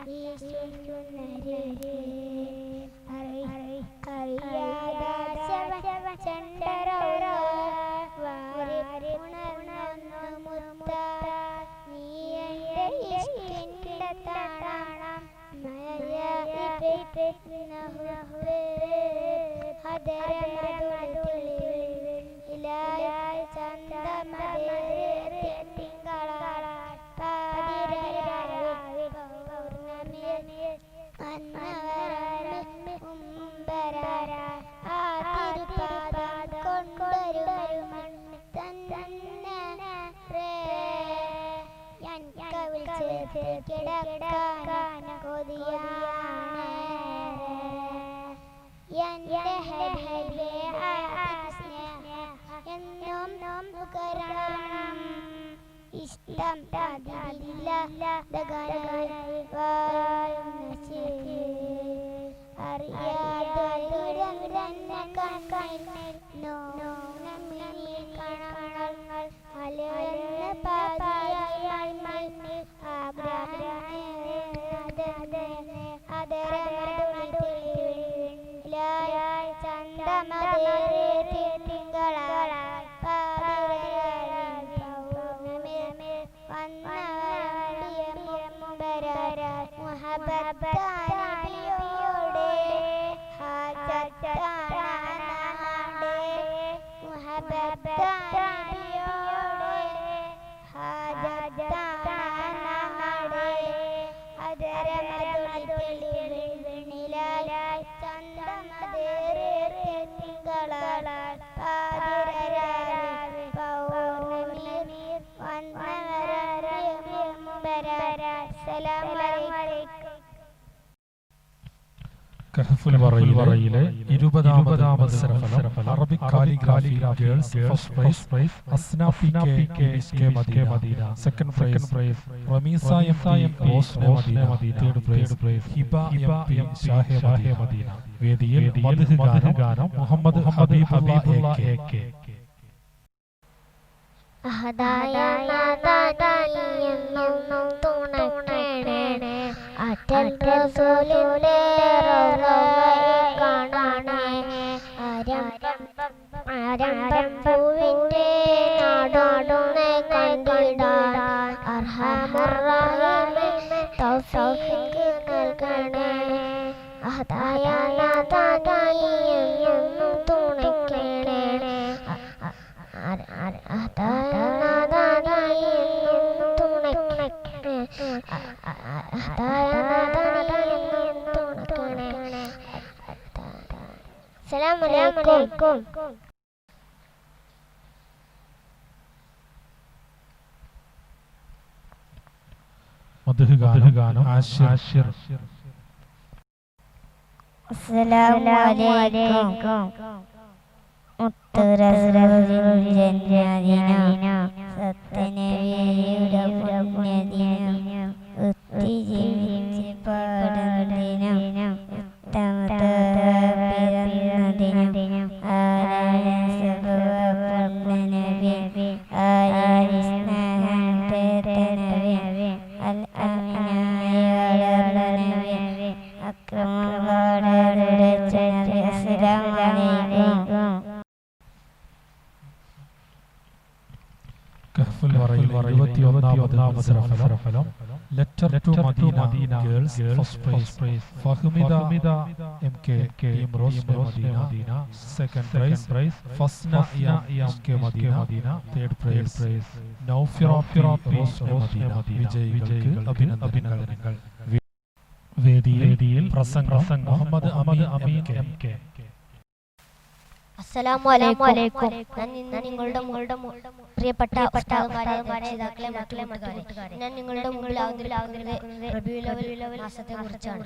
വീശുന്നരേ അറിയാദാശവ ചണ്ടരൗര വാരി ഉണർന്നു മുത്താ നീ എൻ്റെ ഇഷ്കിൻ്റെ താളം മയയിപ്പിക്കുന്നഹുവേ ഹദരമതുളിൽ ഇലായ ചന്ദമരേ തിങ്കളാൾ പാതിരരാവിൽ പൗർണമിയിൽ അന്നവരമി ഉംബരാര ആ തിരുപാദം കൊണ്ടൊരു മണ്ണ് തന്നെ ഞാൻ കവിൾ ചേർത്ത് കിടക്കാൻ കൊതിയാണ് എൻ്റെ ഹബീബേ എന്നും കരണം ഇഷ്ടം അതില്ല അറിയാതെ കണ്ണിൽ കണങ്ങൾ അലർന്ന് പാതിയായി മണ്ണിൽ ആഗ്രഹം ചന്ദമരേ തിങ്കളാൾ പാതിരരാവിൽ പൗർണമിയിൽ വന്നവരമുബരാര മുഹബത്താനബിയോടെ ഹാജത്താനാടെ മുഹബത്താനബിയോടെ ഹാജത്താനാടെ അതരമതുളിൽ വിണിലായി ചന്ദമരേ തിങ്കളാൾ പാതിരരാവിൽ പൗർണമിയിൽ വന്നവരമുബരാര അസ്സലാമു അലൈക്കും. കഹ്ഫുൽ വറയിലെ 20ാമത് സരഫലം Arabic calligraphy girls first prize Asna P K Madina second prize Ramisa M Rosne Madina third prize Hiba M Shahe Madina. വേദിയിൽ മദ്ഹ് ഗാനം മുഹമ്മദ് ഹബീബുള്ള എ.കെ. അഹദായ നാദാനിയെന്നും തുണക്കേണേ അറ്റൽ റസൂലിന്റെ റൗളയെ കാണണേ ആരംഭം പൂവിന്റെ നാടോടുന്നെ കണ്ടിടാൻ അർഹമുർറഹീമിന് തൗഫീഖ് നൽകണേ. അഹദായ നാദാനിയെന്നും തുണക്കേണേ അസ്സലാമു മദ്ഹ് ഗാനം ആശിർ. അസ്സലാമു അലൈക്കും. മുത്തുറസൂലിന്റെ സത്യനബിയുടെ പുണ്യദിനം ഒത്തിജീവിച്ച് പാടുന്നതിനും പിറന്നതിനും ആരാധനബി ആരാധന അൽ അമിനായ അക്രമങ്ങളുടെ അസ്സലാമു അലൈക്കും. കഹ്ഫുൽ വറയിൽ 21ാമത് സരഫലം letter to Madina girls first prize Fahmida M K team Rosne Madina second prize Fasna M K Madina third prize Naufira Rosne Madina. വിജയികൾക്ക് അഭിനന്ദനങ്ങൾ. വേദിയിൽ പ്രസംഗം മുഹമ്മദ് അമീൻ എം കെ. അസ്സലാമു അലൈക്കും. ഞാൻ ഇന്ന് നിങ്ങളുടെ പ്രിയപ്പെട്ട ഉസ്താദുമാരെ, രക്ഷിതാക്കളെ, മക്കളെ, ഞാൻ നിങ്ങളുടെ മുമ്പിൽ അവതരിപ്പിക്കുന്നത് റബീഉൽ അവ്വൽ മാസത്തെ കുറിച്ചാണ്.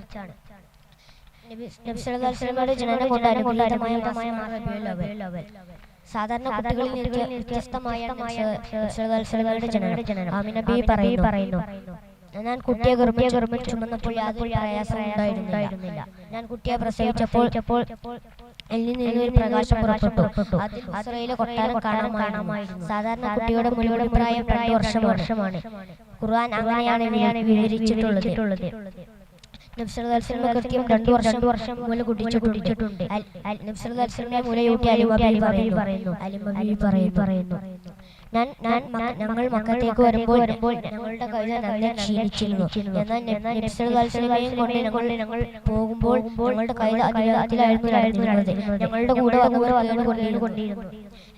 നബി സല്ലല്ലാഹു അലൈഹി വസല്ലമയുടെ ജനനം കൊണ്ട് അനുകൂലമായ മാസമാണ് റബീഉൽ അവ്വൽ. സാധാരണ കുട്ടികളിൽ നിന്ന് വ്യത്യസ്തമായാണ് നബി സല്ലല്ലാഹു അലൈഹി വസല്ലമയുടെ ജനനം. ആമിന ബി പറയുന്നു, ഞാൻ കുട്ടിയെ ഗർഭം ചുമന്നപ്പോൾ യാതൊരു പ്രയാസം ഉണ്ടായിരുന്നില്ല. ഞാൻ കുട്ടിയെ പ്രസവിച്ചപ്പോൾ എല്ലിൽ നിന്ന് ഒരു പ്രകാശം പുറപ്പെട്ടു. അതിൽ ഇസ്രായേലിലെ കൊട്ടാരം കാണാമായിരുന്നു. സാധാരണ കുട്ടിയുടെ മുഴുവൻ പ്രായം 2 വർഷമാണ്. ഖുർആൻ അങ്ങനെയാണ് വിവരിച്ചിട്ടുള്ളത്. നബി സല്ലല്ലാഹു അലൈഹി വസല്ലം കൃത്യം 2 വർഷം മുല കുടിച്ചിട്ടുണ്ട്. നബി സല്ലല്ലാഹു അലൈഹി വസല്ലം മുലയൂട്ടി അലിമ ബീവി പറയുന്നു ഞങ്ങൾ മക്കത്തേക്ക് വരുമ്പോൾ ഞങ്ങളുടെ കൈ നന്നായി ക്ഷീണിച്ചിരുന്നു. എന്നാൽ നബി സല്ലല്ലാഹു അലൈഹി വസല്ലമയും കൊണ്ട് ഞങ്ങൾ പോകുമ്പോൾ ഞങ്ങളുടെ കൈ അതിലായിരുന്നു നടന്നിരുന്നത്. ഞങ്ങളുടെ കൂടെ കൊണ്ടിരുന്നു.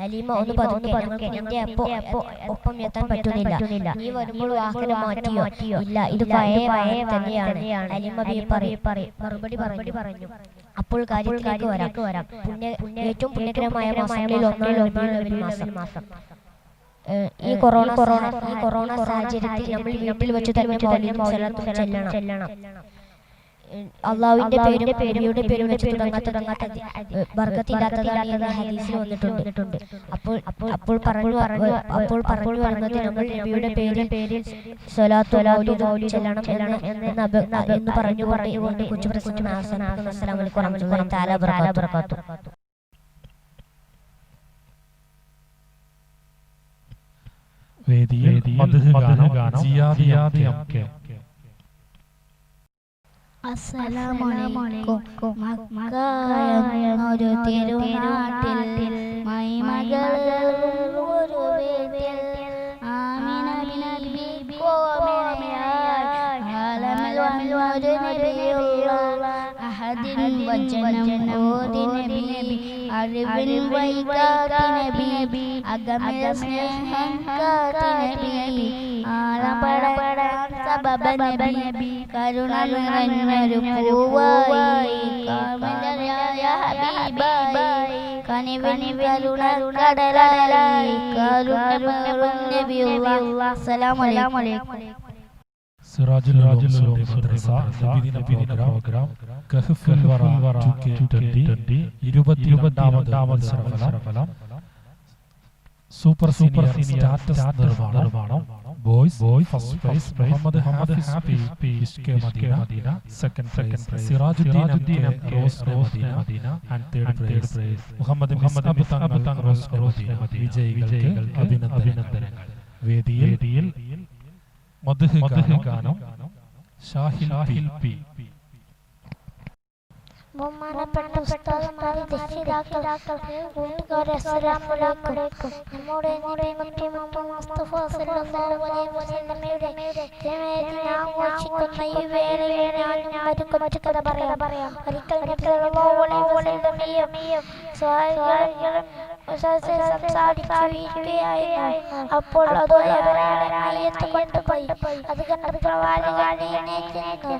അലീമ ഒന്ന് പതുക്കെ എന്റെ ഒപ്പം എത്താൻ പറ്റുന്നില്ല. നീ വരുമ്പോൾ വാഹനം മാറ്റിയോ? ഇല്ല, ഇത് പഴയ തന്നെയാണ്. അലീമ മറുപടി പറഞ്ഞു. അപ്പോൾ കാര്യത്തിലേക്ക് വരാം. ഏറ്റവും പുണ്യകരമായ മാസങ്ങളിൽ ഒന്നാണ് റബീഉൽ മാസം. ഈ കൊറോണ സാഹചര്യത്തിൽ നമ്മൾ വീട്ടിൽ വെച്ച് തന്നെ മൗലിദും സ്വലാത്തും ചെല്ലണം. അള്ളാഹുവിന്റെ പേരും പേരും വെച്ച് തുടങ്ങാത്ത ബർക്കത്തില്ലാത്തതാണ് എന്ന് ഹദീസിൽ വന്നിട്ടുണ്ട്. അപ്പോൾ പറഞ്ഞു പറഞ്ഞത് നമ്മൾ നബിയുടെ പേരിൽ സ്വലാത്തും മൗലിദും ചെല്ലണം എന്ന് പറഞ്ഞുകൊണ്ട് കൊച്ചു പ്രസംഗം അവസാനിപ്പിക്കുന്നു. അസ്സലാമു അലൈക്കും വറഹ്മത്തുള്ളാഹി തആല വബറകാതുഹു. വേദിയിൽ മദ്ഹ് ഗാനം ജിയാദിയം കെ. അസ്സലാമു മക്കയെന്നൊരു തിരുനാട്ടിൽ മൈമകളുള്ള ഒരു വീട്ടിൽ ആമിന ബീബി കോമയായി ആലമിൽ വന്നൊരു നബിയുള്ള അഹദിൻ വചനം ഓതി നബി അറിവിൻ വൈകാത്തി നബി അഗമയ സ്നേഹം കാത്തി നബി ആലപടപടാൻ സബബ നബി കരുണ നിറഞ്ഞൊരു പൂവായി കാമലയായ ഹബീബായി കനിവിൻ കരുണ കടലായി കരുണ നബിയുള്ള. അസ്സലാമു അലൈക്കും. സിറാജുൽ ഉലൂം മദ്രസ നബിദിന പ്രോഗ്രാം കഹ്ഫുൽ വറ 2020 22ാമത് സഫലം സൂപ്പർ സീനിയർ സ്റ്റാറ്റസ് നിർമ്മാണം boys first prize Muhammad Hafiz ഇഷ്കെ Madina second prize Sirajuddin Rose Madina and third prize Muhammad Thangal Rose Medina. വിജയികൾക്ക് അഭിനന്ദനങ്ങൾ. വേദിയിൽ മദ്ഹ് ഗാനം ഷാഹിൽ പി. ബഹുമാനപ്പെട്ട ഉസ്താദുമാരെ, രക്ഷിതാക്കളെ, കൂട്ടുകാരെ, അസ്സലാമു അലൈക്കും. നമ്മുടെ നബി മുസ്തഫ സല്ലല്ലാഹു അലൈഹി വസല്ലമയുടെ ജന്മദിനം ആഘോഷിക്കുന്ന ഈ വേളയിൽ ഞാൻ ഒരു കൊച്ചു കഥ പറയാം. ഒരിക്കൽ നബി സല്ലല്ലാഹു അലൈഹി വസല്ലമയും സ്വഹാബികളും സംസാരിക്കുകയായിരുന്നു. അപ്പോൾ ഒരാളെ മയ്യത്ത് കൊണ്ടുപോയി. അത് കണ്ട പ്രവാചകൻ എഴുന്നേറ്റ് നിന്നു.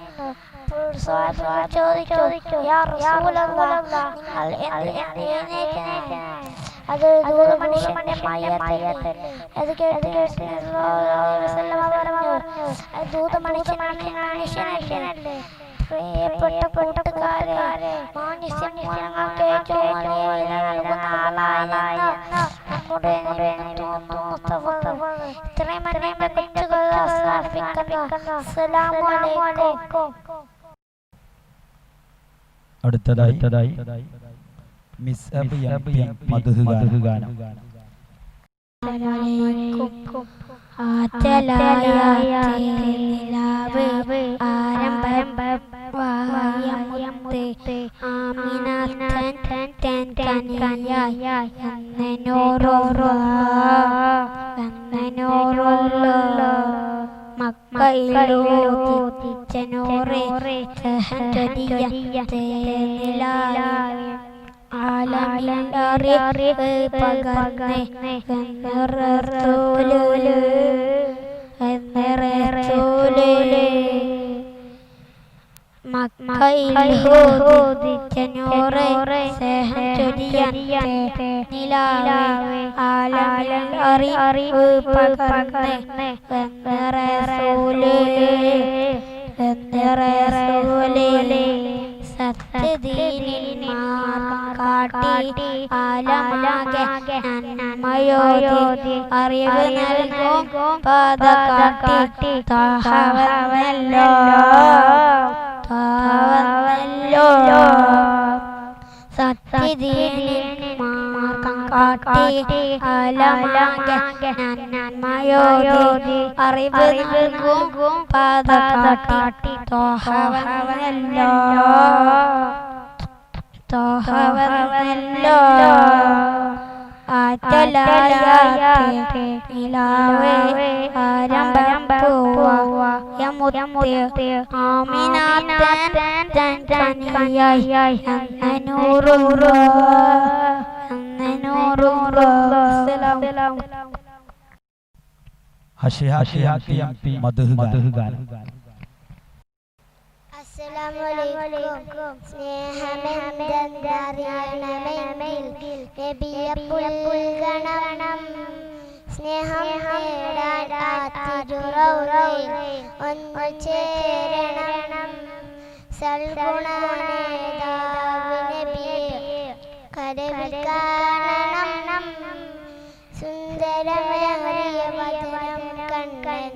ചോദിച്ചു, യാ റസൂലല്ലാഹ്, നിങ്ങൾ എഴുന്നേറ്റ്? അത് ദൂതമനുഷ്യന്റെ മയ്യത്ത്. അത് കേട്ട് ദൂതമനുഷ്യനല്ലേ? പ്രിയപ്പെട്ട കൂട്ടുകാരെ, മാനുഷ്യം ഞങ്ങൾക്ക് ഏറ്റവും നൽകുന്ന ആളായ നമ്മുടെ ഇത്രയും കൊച്ചുകൾ അവസാനിപ്പിക്കുന്നു. അസ്സലാമു അലൈക്കും. അടുത്തതായി മിസ് അബ് മദ്ഹ് ഗാനം. സത്യദീനിൻ കാട്ടി ആലമാകെ നന്മയോതി അറിവ് നൽകും പാത കാട്ടി താവല്ലോ സത്യദീനിൻ കാട്ടി ആലമാകെ നന്മ നന്മയോതി അറിവ് നൽകും പാത കാട്ടി തോഹവനല്ലോ ആറ്റലായാത്തെ നിലാവേ ആരംഭപ്പൂവയമുത്തി ആമിനാത്തൻ കനിയായി നൂറൂറോ അസ്സലാമുഅലൈക്കും. സ്നേഹമെന്തെന്നറിയണമെങ്കിൽ നബിയെ പുൽകണം. സ്നേഹം നേടാൻ ആ തിരുറൗളയിൽ ഒന്നു ചേരണം. സൽഗുണനേതാവ് നബിയെ കരവിൽ കാണണം. സുന്ദരമേറിയ വദനം കണ്ടൻ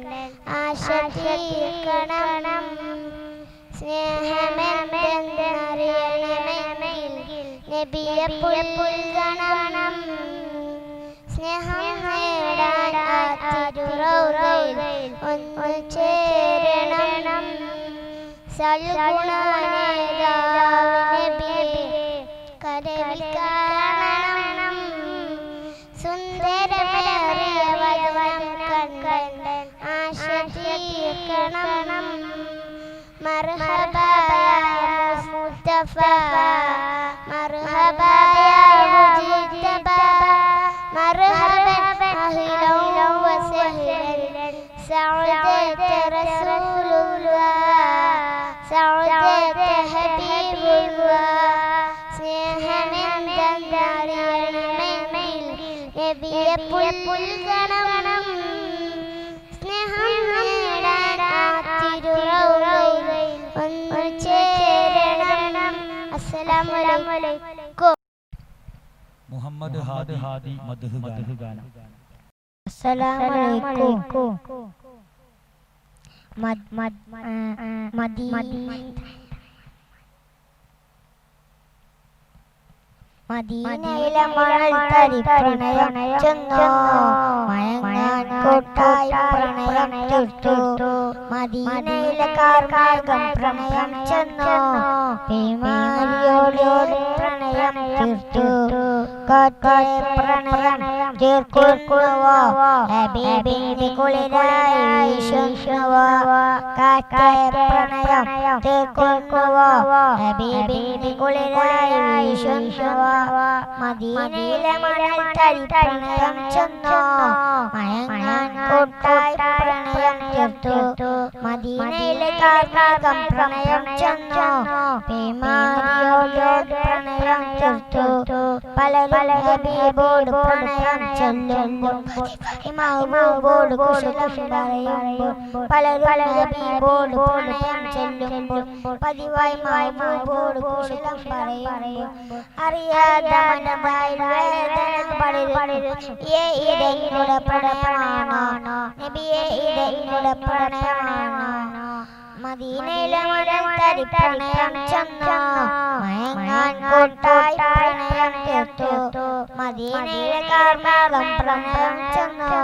ആശ തീർക്കണം. സ്നേഹമെന്തെന്നറിയണമെങ്കിൽ നബിയെ പുൽകണം. സ്നേഹം നേടാൻ ആ തിരുറൗളയിൽ ഒന്നു ചേരണം. സൽഗുണനേതാവ് നബിയെ കരവിൽ കാണണം. സുന്ദരമേറിയ വദനം കണ്ടൻ ആശ തീർക്കണം. മർഹബാ യാ മുസ്തഫ മർഹബാ യാ മുജ്തബാ മർഹബൻ അഹ്ലൻ വസഹ്ലൻ സഅദത റസൂലുള്ളാഹ് സഅദത ഹബീബുള്ളാഹ്. സ്നേഹമെന്തെന്നറിയണമെങ്കിൽ നബിയെ പുൽകണം. സ്നേഹം നേടാൻ ആ തിരുറൗളയിൽ ഒന്നു ചേരണം. അസ്സലാമുഅലൈക്കും. മുഹമ്മദ് ഹാദി മദ്ഹ് ഗാനം. അസ്സലാമുഅലൈക്കും. മദീനയിലെ മണൽത്തരി പ്രണയം ചെന്നോ മയങ്ങാൻ കൂട്ടായി പ്രണയം തീർത്തു. മദീനയിലെ കാർമാർഗം പ്രണയം ചെന്നോ പേമാരിയോട് പ്രണയം തീർത്തു. കാറ്റായ പ്രണയം തീർക്കുന്നുവോ ഹബീബിന്റെ കുളിരായി വീശുന്നുവോ. കാറ്റായ പ്രണയം തീർക്കുന്നുവോ ഹബീബിന്റെ കുളിരായി വീശുന്നുവോ. മദീനയിലെ മണൽത്തരി പ്രണയം ചെന്നോ മയങ്ങാൻ കൂട്ടായി പ്രണയം തീർത്തു. മദീനയിലെ കാർമാർഗം പ്രണയം ചെന്നോ പേമാരിയോട് പ്രണയം തീർത്തു. പലരും ഹബീബോട് പ്രണയം ചൊല്ലുമ്പോൾ മഹബൂബോട് കുശലം പറയുമ്പോൾ പലരും ഹബീബോട് പ്രണയം ചൊല്ലുമ്പോൾ പതിവായി മഹബൂബോട് കുശലം പറയുമ്പോൾ അറിയാതെ മനമായി വേദന പടരും. ഇതെന്നുടെ പ്രണയമാണോ നബിയെ ഇതെന്നുടെ പ്രണയമാണോ. മദീനയിലെ മണൽത്തരി പ്രണയം ചെന്നോ മയങ്ങാൻ കൂട്ടായി പ്രണയം തീർത്തു. മദീനയിലെ കാർമാർഗം പ്രണയം ചെന്നോ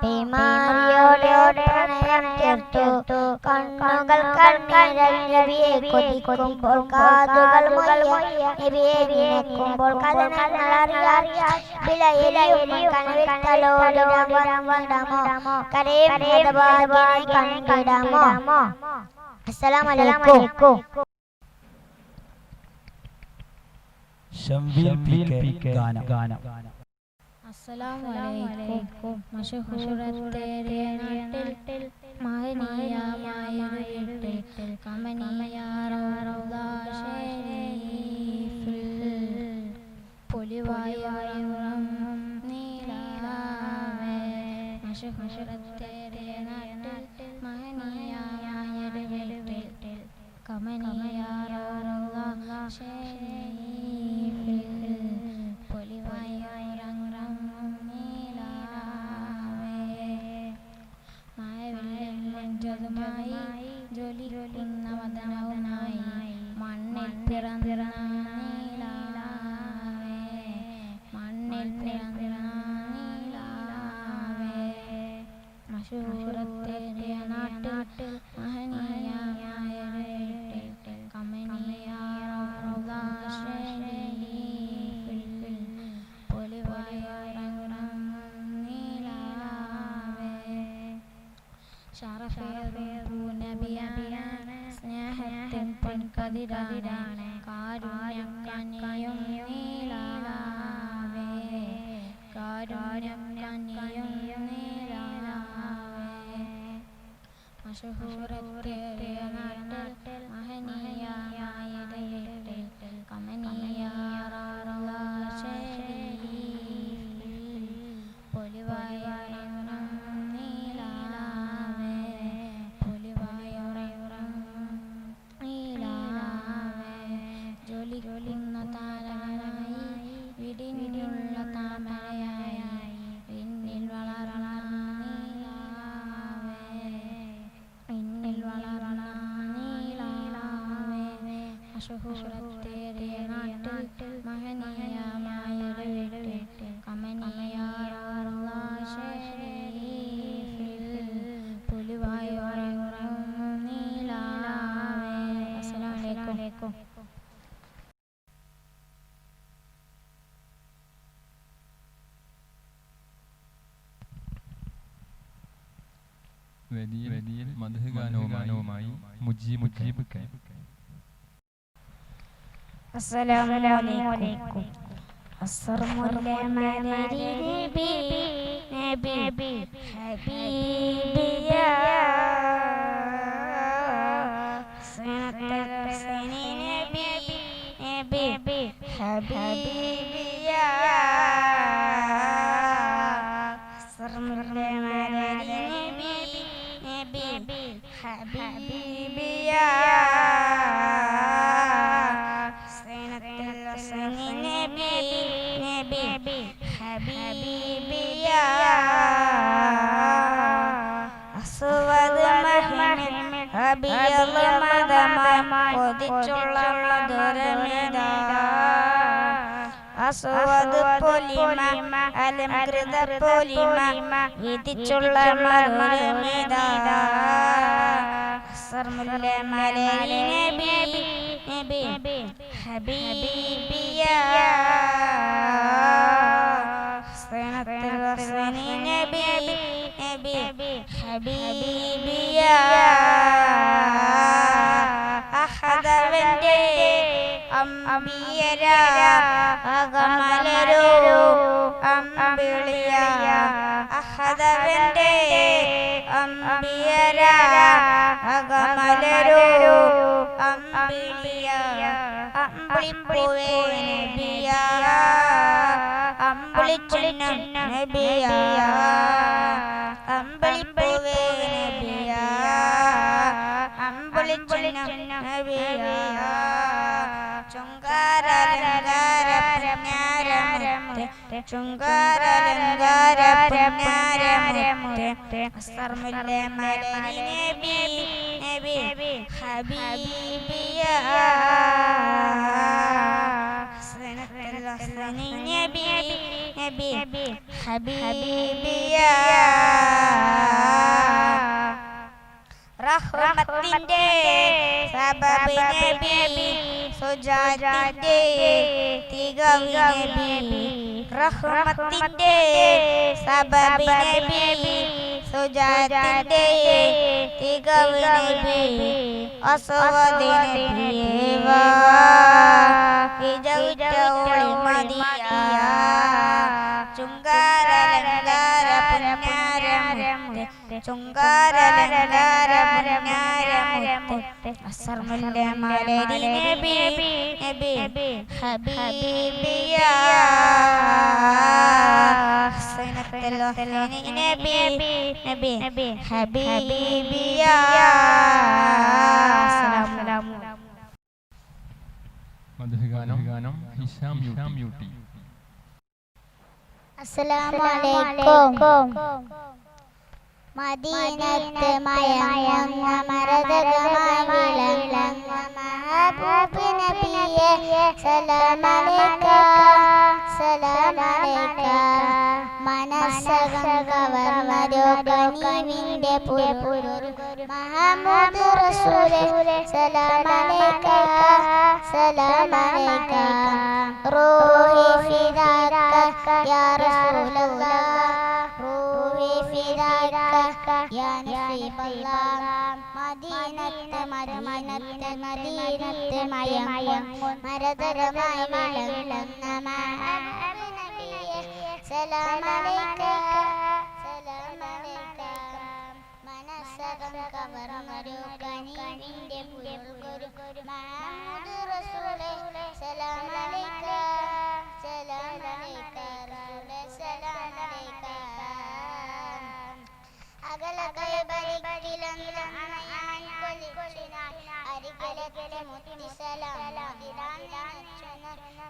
പേമാരിയോടെ പ്രണയം തീർത്തു. കണ്ണുകൾ കണ്ണീരൽ നബിയെ കൊതിക്കുമ്പോൾ കാതുകൾ മൊയ്യ നബിയെ വിനക്കുമ്പോൾ കഥനങ്ങൾ അറിയാൻ വിലയിലും കനവിട്ടലോടിടമോ കരയും കണ്ടിടാമോ. അസ്സലാമലൈക്കും. ഷംവീൽ പി കെ ഗാനം. അസ്സലാമലൈക്കും. മശഹൂറത്തേറിയ നാട്ടിൽ മഹനീയമായ വീട്ടിൽ കമനീയ റൗദാ ശരീഫിൽ പൊലിവായ നീലാവേ. മശഹൂറത്തേറിയ നാട്ടിൽ മഹനീയമായ വീട്ടിൽ കമനീയ റൗദാ ശരീഫിൽ പൊലിവായ ജ്വലിക്കുന്ന വദനവുമായി മണ്ണിൽ പിറന്ന നീലാവേ മണ്ണിൽ പിറന്ന നീലാവേ. കതിരാണ് കാരുണ്യം കനിയും നീലാവേ കാരുണ്യം കനിയും നീലാവേ മശഹൂറത്തേറിയ നാട്ടിൽ മഹനീയമായ വീട്ടിൽ കമനീയാറാറുള്ള പൊലിവായുറം നീലാവേ പൊലിവായുറം നീലാവേ ജോലിക്കുന്ന താരമായി വിടിഞ്ഞുള്ള താമരയായി വിണ്ണിൽ വളർന്ന നീലാവേ വിണ്ണിൽ വളർന്ന നീലാവേ മശഹൂറത്തേറിയ നാട്ടിൽ മഹനീയമായ വീട്ടിൽ കമനീയാറുള്ള പൊലിവായുറം നീലാവേ. അസ്സലാമു അലൈക്കും. വേദിയിൽ മദ്ഹഗാനവുമായി മുജീബ് കെ. അസ്സലാമു അലൈക്കും. അസ്സർമുല്ല മദരി നബി ഹബീബിയാ സനത്തൽ ഹുസൈനി നബി ഹബീബിയാ അസ്സർമുല്ല മദരി നബി ഹബീബിയാ ഹബീബിയാ അസ്വദ് മഹ്മദ് ഹബീബ് മദമ കൊതിച്ചുള്ള മധുരമിതാ അസ്വദ് പൊലിമ അലംകൃത പൊലിമ വിധിച്ചുള്ള മധുരമിതാ അസ്സർമുല്ല മലരി നബി ഹബീബിയാ സനത്തൽ ഹുസൈനി നബി ഹബീബിയാ അഹദവന്റെ അംബിയരാ അകമലരോ അംബിളിയ അഹദവന്റെ അംബിയരാ അകമലരോ അംബിളിയ അമ്പിളിപ്പൂവേ നബിയാ അമ്പിളിച്ചിന്നം നബിയാ അമ്പിളിപ്പൂവേ നബിയാ അമ്പിളിച്ചിന്നം നബിയാ ചുങ്കാരലങ്കാര പുണ്യാരമുത്തെ ചുങ്കാരലങ്കാര പുണ്യാരമുത്തെ അസ്സർമുല്ല മലരി നബി ഹബീബിയാ സനത്തൽ ഹുസൈനി നബി ഹബീബിയാ റഹ്മത്തിന്റെ സബബ് നബി സുജാത്തിന്റെ തികവ് നബി റഹ്മത്തിന്റെ സബബ് നബി സുജാത്തിന്റെ തികവ് നബി അസ്വദ് നബിയേവാ വിജൗജൗളി മദിയ ചുങ്കാരലങ്കാര പുണ്യാരമുത്തെ ചുങ്കാരലങ്കാര പുണ്യാരമുത്തെ അസ്സർമുല്ല മലരി നബി ഹബീബിയാ സനത്തൽ ഹുസൈനി നബി ഹബീബിയാ അസ്സലാമു മദ്ഹഗാനം ഹിഷാം യൂട്ടി. അസ്സലാമു അലൈക്കും. മദീനത്ത് മയങ്ങുന്ന മരതകമായി വിളങ്ങുന്ന മഹബൂബ് നബിയേ സലാമലൈക സലാമലൈക. മനസ്സകം കവർന്നൊരു കനീവിന്റെ പുരുരു മഹമൂദ് റസൂലേ സലാമലൈക സലാമലൈക. റൂഹി ഫിദാക യാ റസൂലല്ലാഹ് റൂഹി ഫിദാക യാ നബിയല്ലാഹ്. മദീനത്ത് മദീനത്ത് മദീനത്ത് മയം മരതകമായി വിളങ്ങുന്ന മഹബൂബ് നബിയെ സലാം അലൈക സലാം അലൈക മനസ്സകം കവർന്നൊരു കനിവിന്റെ പുൽകുരു മുഹമ്മദ് റസൂലേ സലാം അലൈക സലാം അലൈക റസൂലേ സലാം അലൈക അകലകൈ ബരിക്കിലൊന്ന് അണയാൻ കൊതിച്ചിനാൻ അരികിലെത്തി മുത്തി സലാം മോദിനാൻ നനച്ചുന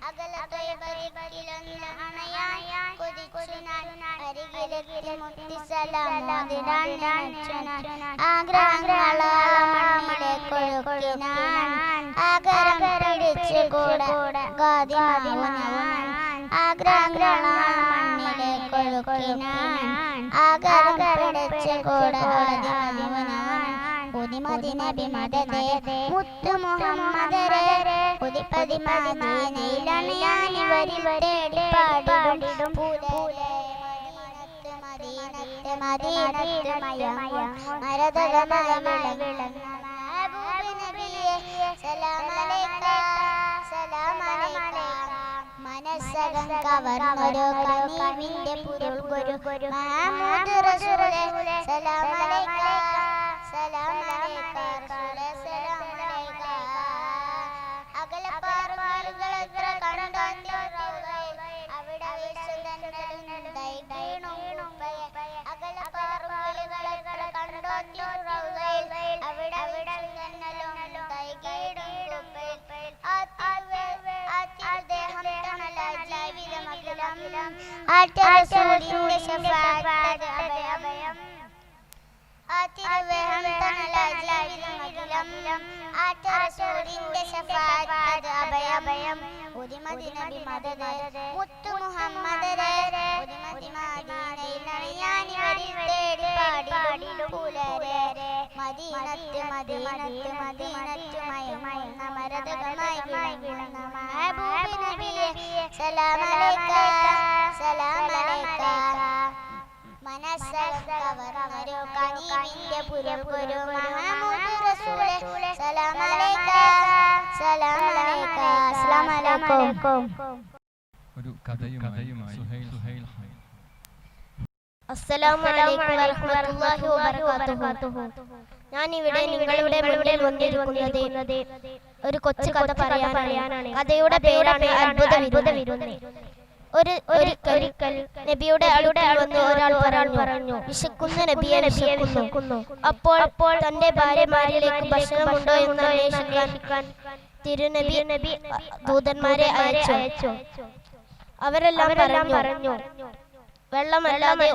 അകലകൈ ബരിക്കിലൊന്ന് അണയാൻ കൊതിച്ചിനാൻ അരികിലെത്തി മുത്തി സലാം മോദിനാൻ നനച്ചുന ആഗ്രഹങ്ങളെ മണ്ണിലേക്കൊഴുക്കിനാൻ ആകരം പിടിച്ച് കൂടെ ഗാദിമാവുനാൻ ആഗ്രഹങ്ങളെ മണ്ണിലേക്കൊഴുക്കിനാൻ ആകരം പിടിച്ച് കൂടെ ഗാദിമാവുനാൻ പുതിമതി നബി മദദേ മുത്തു മുഹമ്മദരേ പുതിപ്പതി മദീനയിലണിയാൻ വരി തേടി പാടിടും പൂലേ മദീനത്ത് മദീനത്ത് മയം മരതകമായി വിളങ്ങുന്ന മഹബൂബ് നബിയെ സലാം അലൈക സലാം അലൈക മനസ്സകം കവർന്നൊരു കനിവിന്റെ പുൽകുരു മുഹമ്മദ് റസൂലേ സലാം അലൈക സലാം അലൈക റസൂലേ സലാം അലൈക അകലപ്പാറുകൾ എത്ര കണ്ടോന്തി റൗളയിൽ അവിടെ വിശുദ്ധനുണ്ടായി വീണുപ്പയെ അകലപ്പാറുകൾ എത്ര കണ്ടോന്തി റൗളയിൽ അവിടെ വിശുദ്ധനുണ്ടായി വീണുപ്പയെ അദ്ദേഹം തണല ജീവിതമഖിലം ആറ്ററസൂലിന്റെ ശഫാഅത്ത് അഭയം ആതിരുവേഹം തണല ജീവിതമഖിലം ആറ്ററസൂലിന്റെ ശഫാഅത്ത് അഭയം പുതിമതി നബി മദദേ മുത്തു മുഹമ്മദരേ പുതിമതി മദീനയിലണിയാൻ വരി തേടി പാടിടും പൂലരേ മദീനത്ത് മദീനത്ത് മദീനത്ത് മയമുന്ന മരതകമായി വിളങ്ങുന്ന മഹബൂബ് നബിയെ സലാം അലൈക സലാം അലൈക മനസ്സകം കവർന്നൊരു കനിവിന്റെ പുൽകുരു മുഹമ്മദ് റസൂലേ സലാം അലൈക സലാം അലൈക അസ്സലാമു അലൈക്കും. ഒരു കഥയുമായി സുഹൈൽ അസ്സലാമു അലൈക്കും വറഹ്മത്തുള്ളാഹി വബറകാതുഹു. ഞാൻ ഇവിടെ നിങ്ങളുടെ മുന്നിൽ വന്നിരിക്കുന്നത് ഒരു കൊച്ചു കഥ പറയാനാണ്. കഥയുടെ പേരാണ് അത്ഭുത വിരുന്ന്. ഒരിക്കൽ നബിയുടെ അടുക്കൽ വന്ന് ഒരാൾ പറഞ്ഞു, വിശക്കുന്ന നബിയെ വിശക്കുന്നു. അപ്പോൾ തന്റെ ഭാര്യമാരിലേക്ക് ഭക്ഷണമുണ്ടോ എന്ന് അന്വേഷിക്കാൻ തിരുനബി ദൂതന്മാരെ അയച്ചു. അവരെല്ലാം പറഞ്ഞു വെള്ളമല്ലാതെ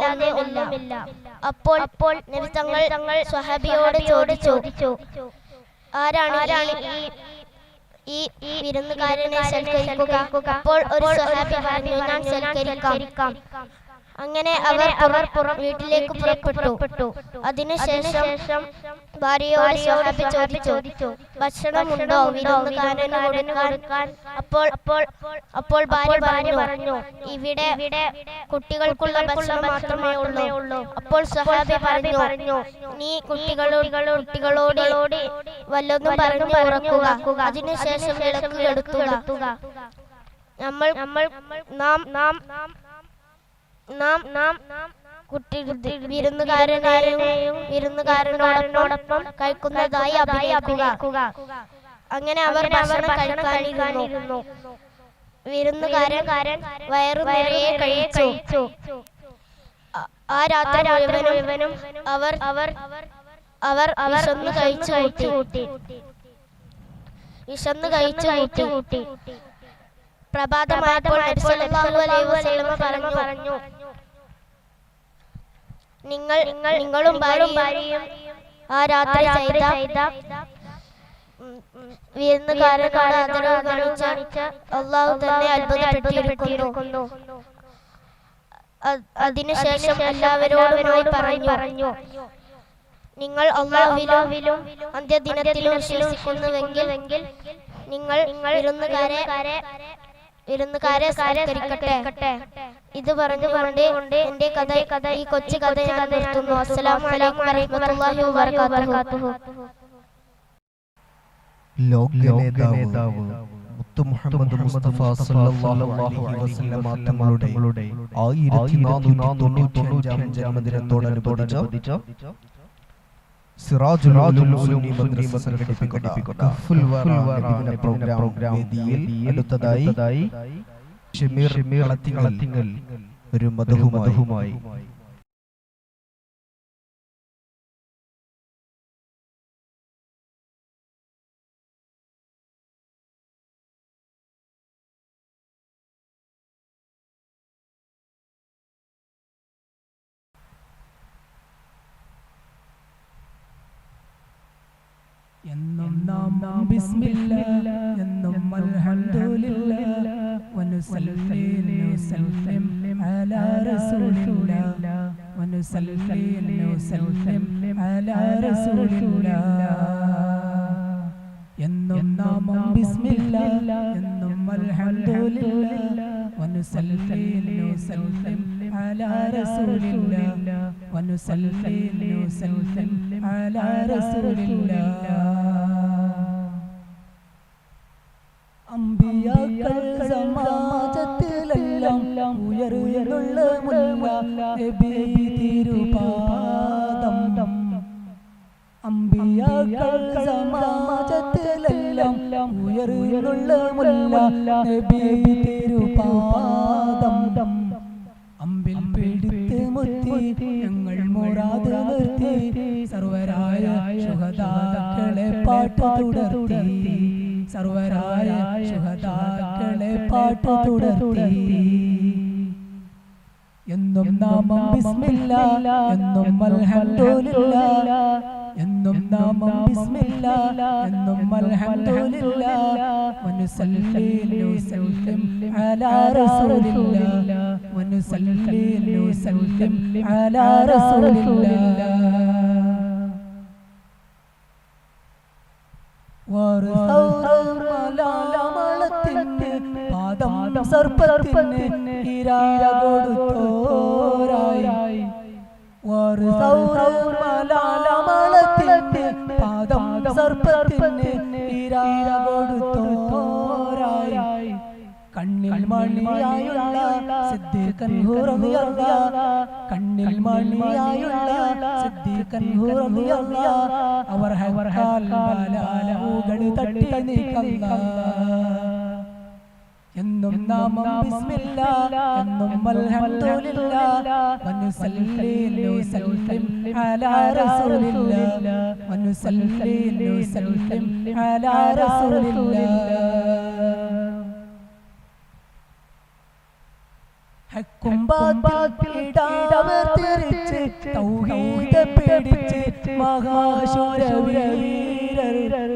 ഒന്നുമില്ല. അപ്പോൾ നബി തങ്ങൾ സ്വഹാബിയോട് ചോദിച്ചു, ആരാണ് ഈ വിരുന്നുകാരനെ സൽക്കരിക്കുക? അപ്പോൾ ഒരു സ്വഹാബി പറഞ്ഞു, ഞാൻ സൽക്കരിക്കാം. അങ്ങനെ അവർ വീട്ടിലേക്ക് പുറപ്പെട്ടു. അതിനുശേഷം ഭാര്യയോട് സ്വഹാബി ചോദിച്ചു, ഭക്ഷണമുണ്ടോ വിരുന്നുകാരന് കൊടുക്കാൻ? അപ്പോൾ ഭാര്യ പറഞ്ഞു, ഇവിടെ കുട്ടികൾക്കുള്ള ഭക്ഷണം മാത്രമേ ഉള്ളൂ. അപ്പോൾ സ്വഹാബി പറഞ്ഞു, നീ കുട്ടികളോട് വല്ലതും പറഞ്ഞു ഉറക്കുക. അതിനുശേഷം വിളക്ക് കെടുത്തുക. നാം വിരുന്നുകാരനോടൊപ്പം കഴിക്കുന്നതായി അഭിനയിക്കുക. അങ്ങനെ അവർ ഭക്ഷണം കഴിക്കാനിരുന്നു. വിരുന്നുകാരൻ വയറു നിറയെ കഴിച്ചു. ആ രാത്രി മുഴുവനും അവർ വിശന്നു കഴിച്ചു കൂട്ടി. പ്രഭാതമായപ്പോൾ നബി സല്ലല്ലാഹു അലൈഹി വസല്ലം പറഞ്ഞു, നിങ്ങളും ഭാര്യയും ആ രാത്രി ചെയ്ത വിരുന്നുകാരനോട് ആദരവ് കാണിച്ച അല്ലാഹു തന്നെ അത്ഭുതപ്പെട്ടിരിക്കുന്നു. അതിനുശേഷം എല്ലാവരോടുമായി പറഞ്ഞു, നിങ്ങൾ അല്ലാഹുവിലും അന്ത്യദിനത്തിലും വിശ്വസിക്കുന്നുവെങ്കിൽ നിങ്ങൾ വിരുന്നുകാരെ സൽക്കരിക്കട്ടെ. ഇത് പറഞ്ഞുകൊണ്ട് എന്റെ ഈ കൊച്ചു കഥ ഞാൻ നിർത്തുന്നു. അസ്സലാമു അലൈക്കും വറഹ്മത്തുള്ളാഹി വബറകാതുഹു. ലോകനേതാവ് മുത്തു മുഹമ്മദ് മുസ്തഫ സല്ലല്ലാഹു അലൈഹി വസല്ലം തങ്ങളുടെ 1495 ജന്മദിനത്തോടനുബന്ധിച്ച് സിറാജുൽ ഉലൂം മദ്രസ സംഘടിപ്പിക്കുന്ന കഫുൽ വറ എന്ന പ്രോഗ്രാം വേദിയിൽ അടുത്തതായി ഷമീർ കളത്തിങ്ങൽ ഒരു മധുഹുമായി എന്നും നാം ബിസ്മില്ലാഹ് എന്നും അൽഹംദുലില്ലാഹ് വനുസല്ലി വനുസല്ലിം അലാ റസൂലില്ലാഹ് വനുസല്ലി വനുസല്ലിം അലാ റസൂലില്ലാഹ് എന്നും നാം ബിസ്മില്ലാഹ് എന്നും അൽഹംദുലില്ലാഹ് വനുസല്ലി വനുസല്ലിം അലാ റസൂലില്ലാഹ് വനുസല്ലി വനുസല്ലിം അലാ റസൂലില്ലാഹ് അംബിയാക്കൾ സമാജത്തിലെല്ലാം ഉയർന്നുള്ള മുല്ല നബി തിരുപാദം അംബിയാക്കൾ സമാജത്തിലെല്ലാം ഉയർന്നുള്ള മുല്ല നബി തിരുപാദം അമ്പിൽ പിടിത്ത് മുത്തി ഞങ്ങൾ മുറാദ് നിർത്തി സർവരായ ശുഹദാക്കളെ പാട്ട് തുടർത്തി സർവരായ ശുഹദാക്കളെ പാട്ട് തുടർത്തി എന്നും നാമം ബിസ്മില്ലാഹ് എന്നും അൽഹംദുലില്ലാഹ് എന്നും നാമം ബിസ്മില്ലാഹ് എന്നും അൽഹംദുലില്ലാഹ് വനുസല്ലി വനുസല്ലിം അലാ റസൂലില്ലാഹ് വനുസല്ലി വനുസല്ലിം അലാ റസൂലില്ലാഹ് മലാമളത്തിന് പാദം സർപ്പത്തിന് ഇരാകൊടുത്തോരായി മലാമളത്തിന് പാദം സർപ്പത്തിന് ഇരാകൊടുത്തോരായി കണ്ണിൽ മണിയായുള്ള സിദ്ദീഖൻ റളിയല്ലാഹു കണ്ണിൽ മണിയായുള്ള സിദ്ദീഖൻ റളിയല്ലാഹു അവർ ഹവർ ബലാലുകൾ തട്ടി നീക്കല്ലാഹ് എന്നും നാമം ബിസ്മില്ലാഹ് എന്നും അൽഹംദുലില്ലാഹ് വനുസല്ലി വനുസല്ലിം അലാ റസൂലില്ലാഹ് വനുസല്ലി വനുസല്ലിം അലാ റസൂലില്ലാഹ് ഹക്കും ബാത്തിലിടാവർ തിരിച്ച് തൗഹീദ് പിടിച്ച് മഹാശൂരവീരർ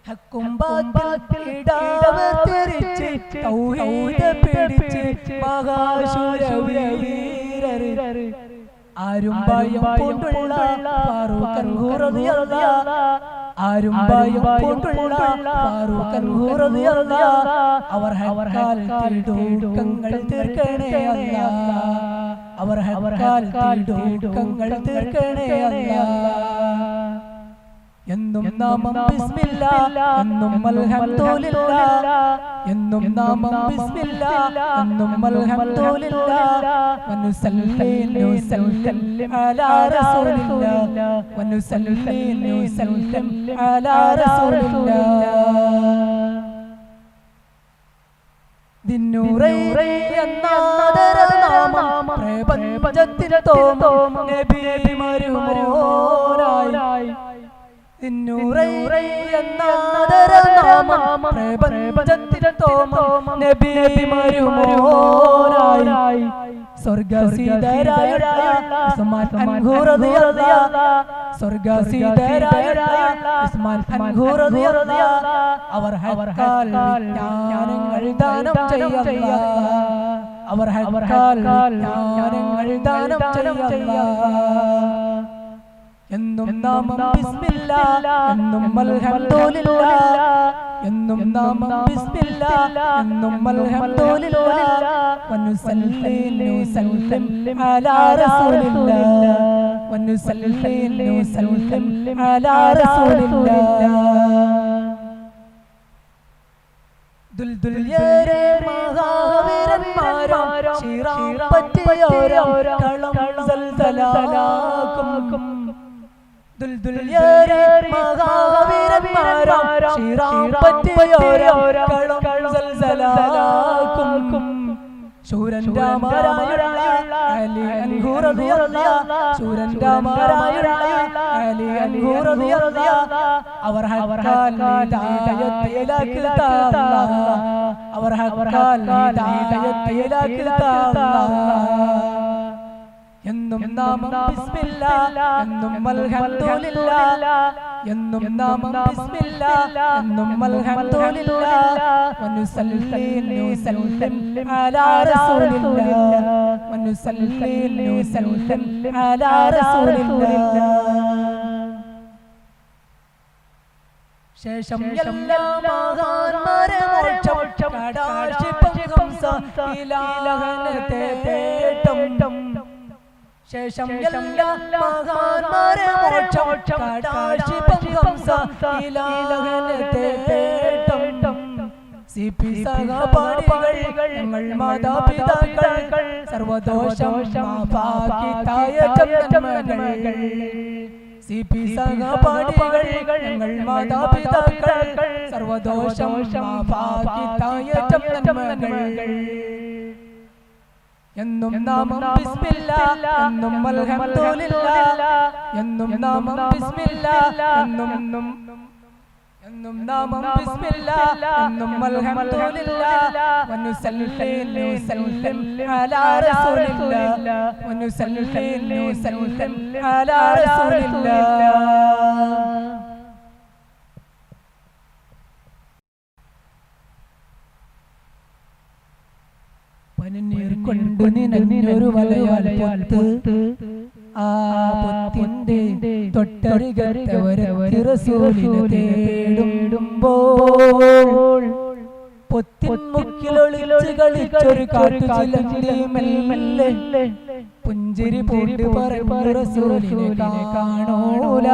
ഹക്കും ബാത്തിലിടാവർ തിരിച്ച് തൗഹീദ് പിടിച്ച് മഹാശൂരവീരർ ആരും ഭയം കൊണ്ടുള്ള ഫാറൂഖൻ റളിയല്ലാഹു ആരും ഭയം കൊണ്ടുള്ള ഫാറൂഖൻ റളിയല്ലാഹു അവർ ഹക്കാൽ തിടുക്കങ്ങൾ തീർക്കണേ അല്ലാഹ് അവർ ഹക്കാൽ തിടുക്കങ്ങൾ തീർക്കണേ അല്ലാഹ് എന്നും നാമം ബിസ്മില്ലാഹ് എന്നും അൽഹംദുലില്ലാഹ് എന്നും നാമം ബിസ്മില്ലാഹ് എന്നും അൽഹംദുലില്ലാഹ് വനുസല്ലി വനുസല്ലിം അലാ റസൂലില്ലാഹ് വനുസല്ലി വനുസല്ലിം അലാ റസൂലില്ലാഹ് ദിന്നൂറൈ എന്നാദര നാമം പ്രപഞ്ചത്തിൽ തോമം നബി മരുമോനായി ദിന്നൂറൈ എന്നാദര നാമം പ്രപഞ്ചത്തിൽ തോമം നബി മരുമോനായി സ്വർഗസീതരായുള്ള ഉസ്മാൻ റളിയല്ലാഹു സ്വർഗസീതരായുള്ള ഉസ്മാൻ റളിയല്ലാഹു അവർ ഹക്കാൽ വിജ്ഞാനങ്ങൾ ദാനം ചെയ്യല്ലാഹ് അവർ ഹക്കാൽ വിജ്ഞാനങ്ങൾ ദാനം ചെയ്യല്ലാഹ് എന്നും നാമം ബിസ്മില്ലാഹ് എന്നും അൽഹംദുലില്ലാഹ് എന്നും നാമം ബിസ്മില്ലാഹ് എന്നും അൽഹംദുലില്ലാഹ് വനുസല്ലി വനുസല്ലിം അലാ റസൂലില്ലാഹ് വനുസല്ലി വനുസല്ലിം അലാ റസൂലില്ലാഹ് ദുൽദുൽയരെ മഹാവീരന്മാരോ ശിറാം പറ്റിയോരോ കളം സൽസലാക്കും ദുൽദുൽയരെ മഹാവീരന്മാരോ ശിറാം പറ്റിയോരോ കളം സൽസലാക്കും ശൂരൻ രാമരായുള്ള അലി അൻഹു റളിയല്ലാഹു ശൂരൻ രാമരായുള്ള അലി അൻഹു റളിയല്ലാഹു അവർ ഹഖാൽ ഹിദായത്തിലേക്ക് താഅല്ലാഹ് അവർ ഹഖാൽ ഹിദായത്തിലേക്ക് താഅല്ലാഹ് എന്നും നാമം ബിസ്മില്ലാഹ് എന്നും അൽഹംദുലില്ലാഹ് എന്നും നാമം ബിസ്മില്ലാഹ് എന്നും അൽഹംദുലില്ലാഹ് വനുസല്ലി നുസല്ലിം അലാ റസൂലില്ലാഹ് വനുസല്ലി നുസല്ലിം അലാ റസൂലില്ലാഹ് ശേഷം എല്ലാ മഹാന്മാരെ മോക്ഷം കടാക്ഷിപ്പം ഹംസ ഇലാഹനത്തെ തേട്ടം ശേഷം എല്ലാ മഹാന്മാരെ മോക്ഷം കടാക്ഷിപ്പം ഹംസ ഇലാഹനത്തെ തേട്ടം സിപി സഹപാഠികൾ ഞങ്ങൾ മാതാപിതാക്കൾ സർവദോഷം മാഫാക്കി തായകം നന്മകൾ സിപി സഹപാഠികൾ ഞങ്ങൾ മാതാപിതാക്കൾ സർവദോഷം മാഫാക്കി തായകം നന്മകൾ എന്നും നാമം ബിസ്മില്ലാഹ് എന്നും അൽഹംദുലില്ലാഹ് എന്നും നാമം ബിസ്മില്ലാഹ് എന്നും നാമം ബിസ്മില്ലാഹ് എന്നും അൽഹംദുലില്ലാഹ് വനുസല്ലി നുസല്ലിം അലാ റസൂലില്ലാഹ് വനുസല്ലി നുസല്ലിം അലാ റസൂലില്ലാഹ് പനിനീർ കൊണ്ട് നിനഞ്ഞൊരു വലയാൽ പൊത്ത് ആ പൊത്തിന്റെ തൊട്ടരികത്തവരവർ റസൂലിനെ തേടുമ്പോൾ പൊത്തിൻ മുക്കിലൊളിച്ച് കളിച്ചൊരു കാട്ടുചിലന്തി മെല്ലെ പുഞ്ചിരി പൂണ്ട് പറഞ്ഞു റസൂലിനെ കാണൂല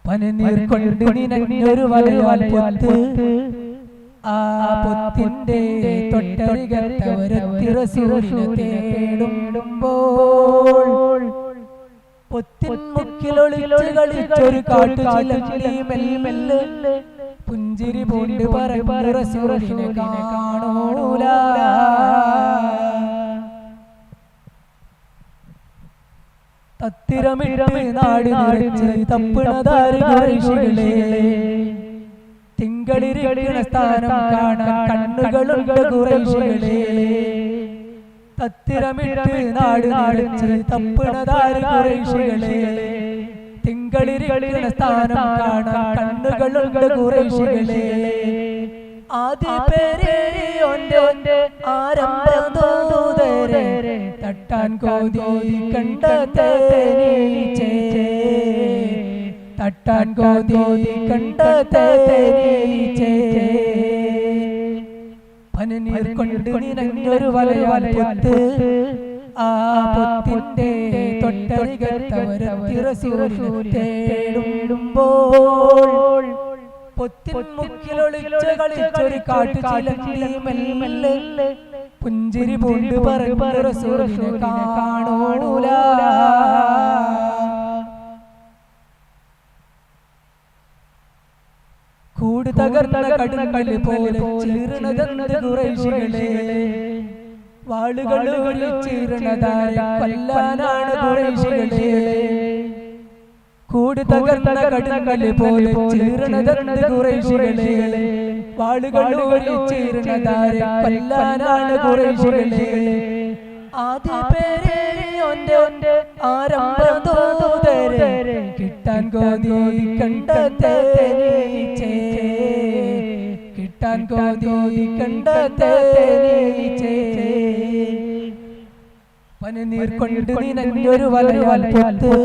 പനിനീർ കൊണ്ട് നിനഞ്ഞൊരു വലയാൽ പൊത്ത് ആ പൊത്തിന്റെ തൊട്ടരികത്തവരത്തി റസൂലിനെ തേടുമ്പോൾ പൊത്തിൻ മുക്കിലൊളിച്ച് കളിച്ചൊരു കാട്ടുചിലന്തി മെല്ലെ പുഞ്ചിരി പൂണ്ട് പറഞ്ഞു റസൂലിനെ കാണൂല തത്തിരമിരമി നാട് നിറച്ച് തപ്പിണതാര് ഋഷികളെ തിങ്കളിരിക്കണ സ്ഥാനം കാണാൻ കണ്ണുകളുണ്ട് ഖുറൈശികളെ തത്തിരമിട്ട് നാട് നിറച്ച് തപ്പിണതാര് ഖുറൈശികളെ തിങ്കളിരിക്കണ സ്ഥാനം കാണാൻ കണ്ണുകളുണ്ട് ഖുറൈശികളെ ആദ്യ പേര് ഒന്റെ ആരംഭദൂതരെ തട്ടാൻ കോതി കണ്ട തേനീച്ചേ തട്ടാൻ കോതി കണ്ട തേനീച്ചേ പനിനീർ കൊണ്ട് നിനഞ്ഞൊരു വലയാൽ പൊത്ത് ആ പൊത്തിന്റെ തൊട്ടരികത്തവരത്തി റസൂലിനെ തേടുമ്പോൾ പൊത്തിൻ മുക്കിലൊളിച്ച് കളിച്ചൊരു കാട്ടുചിലന്തി മെല്ലെ പുഞ്ചിരി പൂണ്ട് പറഞ്ഞു റസൂലിനെ കാണൂല കൂട് തകർന്ന കടുങ്കല് പോലെ ചീർണതെന്നത് ഖുറൈശികളെ വാളുകൾ ചീർണതാരെ കൊല്ലാനാണ് ഖുറൈശികളെ കൂട് തകർന്ന കടുങ്കല് പോലെ ചീർണതെന്നത് ഖുറൈശികളെ വാളുകൾ ചീർണതാരെ കൊല്ലാനാണ് ഖുറൈശികളെ ആദ്യ പേര് ഒന്റെ ആരംഭദൂതരെ കിട്ടാൻ കോതി കണ്ട തേനീച്ചേ കിട്ടാൻ കോതി കണ്ട തേനീച്ചേ പനിനീർ കൊണ്ട് നിനഞ്ഞൊരു വലയാൽ പൊത്ത്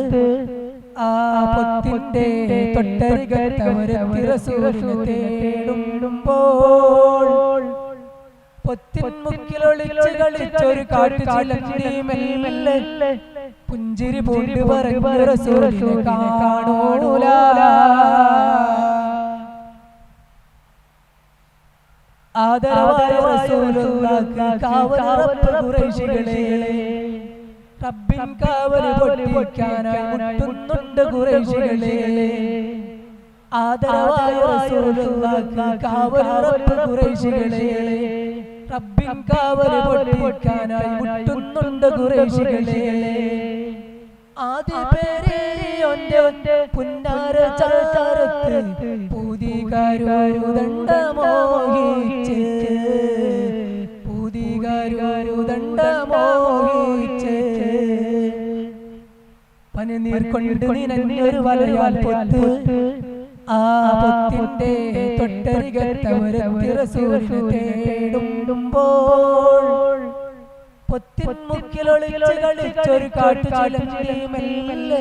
ആ പൊത്തിന്റെ തൊട്ടരികത്തവരത്തി റസൂലിനെ തേടുമ്പോൾ പൊത്തിൻ മുക്കിലൊളിച്ച് കളിച്ചൊരു കാട്ടുചിലന്തി മെല്ലെ പുഞ്ചിരി പൂണ്ട് പറഞ്ഞു റസൂലിനെ കാണൂല ആദരവായ റസൂലുള്ളാഹിക്ക് കാവലുറപ്പ് ഖുറൈശികളെ റബ്ബിൻ കാവൽ പൊട്ടിക്കാനായി മുട്ടുന്നുണ്ട് ഖുറൈശികളെ ആദരവായ റസൂലുള്ളാഹിക്ക് കാവലുറപ്പ് ഖുറൈശികളെ റബ്ബിൻ കാവൽ പൊട്ടിക്കാനായി മുട്ടുന്നുണ്ട് ഖുറൈശികളെ ആദ്യ പേരേയൊന്റെ പുന്നാര ചാരത്ത് പൂതികാരുദണ്ഡമോഹിച്ച് പൂതികാരുദണ്ഡമോഹിച്ച് പനിനീർ കൊണ്ട് നിനഞ്ഞൊരു വലയാൽ പൊത്ത് ആ പൊത്തിന്റെ തൊട്ടരികത്തവരത്തി റസൂലിനെ തേടുമ്പോൾ പൊത്തിൻ മുക്കിലൊളിച്ച് കളിച്ചൊരു കാട്ടുചിലന്തി മെല്ലെ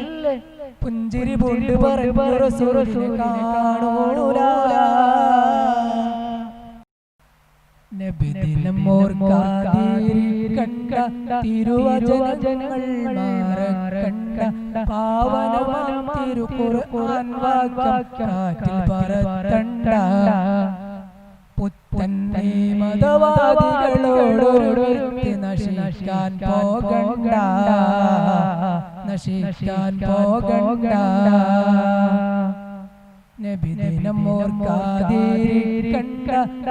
പുഞ്ചിരി പൂണ്ട് പറഞ്ഞു റസൂലിനെ കാണൂല നബിദിനം ഓർക്കാതിരിക്കണ്ട തിരുവചനങ്ങൾ മാറക്കണ്ട പാവനമാം തിരുഖുർആൻ വാക്കാറ്റിൽ പറത്തണ്ട പുത്തൻ മതവാദികളോടൊരുമിച്ച് നശിക്കാൻ പോകണ്ട നശിക്കാൻ പോകണ്ട നബിദിനം ഓർക്കാതിരിക്കണ്ട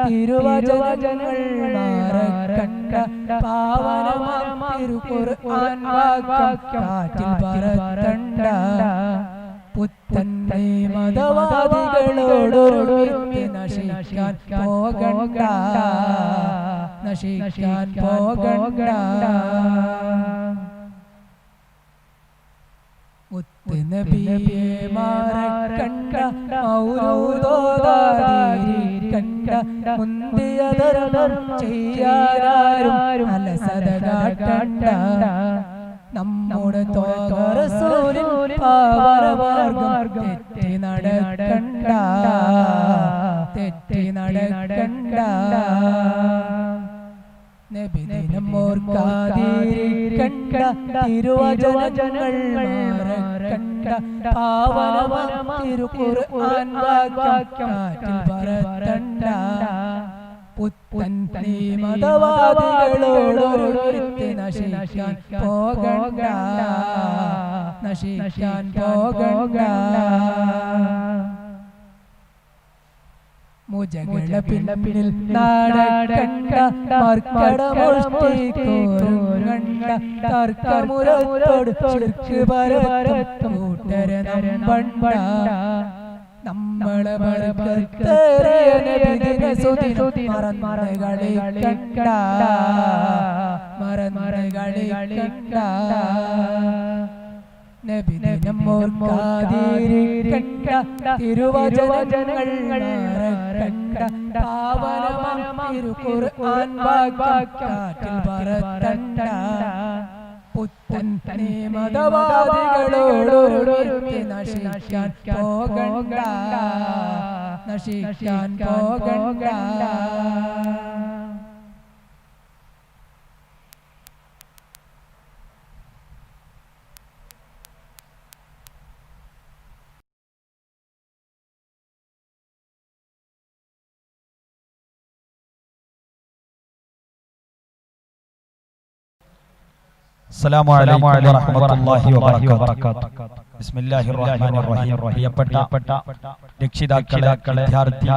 തിരുവചനങ്ങൾ മാറക്കണ്ട പാവനമാം തിരുഖുർആൻ വാക്കാറ്റിൽ പറത്തണ്ട പുത്തൻ മതവാദികളോടൊരുമിച്ച് നശിക്കാൻ പോകണ്ട നശിക്കാൻ പോകണ്ട മുത്തുനബിയെ മാറക്കണ്ട മൗലൂദോദാതിരിക്കണ്ട മുന്തിയ ധർമ്മം ചെയ്യാനാരും അലസത കാട്ടണ്ട നമ്മുടെ റസൂലിൻ പാവനമാർഗ്ഗം തെറ്റി നടക്കണ്ട തെറ്റി നടക്കണ്ട നബിദിനം ഓർക്കാതിരിക്കണ്ട തിരുവചനങ്ങൾ മാറക്കണ്ട പാവനമാം തിരുഖുർആൻ വാക്കാറ്റിൽ പറത്തണ്ട പുത്തൻ മതവാദികളോടൊരുമിച്ച് നശിക്കാൻ പോകണ്ട നശിക്കാൻ പോകണ്ട മുജകള പിന്നിൽ നടക്കണ്ട മർക്കടമുഷ്ടിക്കോരുങ്ങണ്ട തർക്കമുരത്തോട് ചുരുക്ക് പരത്തും കൂട്ടര നമ്പണ്ട നമ്മളെ മറക്കത്തേറിയ നബിദിന സുദിനം മറന്ന് കളിക്കണ്ട മറന്ന് കളിക്കണ്ട നബിദിനം ഓർക്കാതിരിക്കണ്ട തിരുവചനങ്ങൾ മാറക്കണ്ട പാവനമാം തിരുഖുർആൻ വാക്കാറ്റിൽ പറത്തണ്ട പുത്തൻ മതവാദികളോടൊരുമിച്ച് നശിക്കാൻ പോകണ്ട നശിക്കാൻ പോകണ്ട അസ്സലാമു അലൈക്കും വറഹ്മത്തുള്ളാഹി വബറകാതുഹു. ബിസ്മില്ലാഹിർ റഹ്മാനിർ റഹീം. പ്രിയപ്പെട്ട രക്ഷിതാക്കളെ,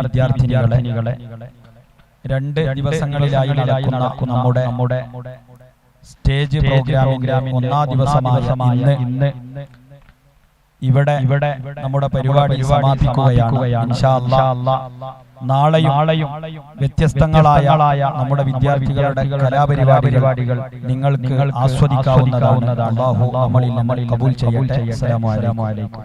വിദ്യാർത്ഥിനികളെ, 2 ദിവസങ്ങളിലായി നടക്കുന്ന നമ്മുടെ സ്റ്റേജ് പ്രോഗ്രാമിന്റെ 1-ാം ദിവസമായ ഇന്ന് ഇവിടെ നമ്മുടെ പരിപാടി സമാപിക്കുകയാണ്. ഇൻഷാ അല്ലാഹ് നാളെയും വ്യത്യസ്തങ്ങളായ നമ്മുടെ വിദ്യാർത്ഥികളുടെ കലാപരിപാടികൾ നിങ്ങൾക്ക് ആസ്വദിക്കാവുന്നതാണ്. അല്ലാഹു നമ്മളിൽ കബൂൽ ചെയ്യട്ടെ. അസ്സലാമു അലൈക്കും.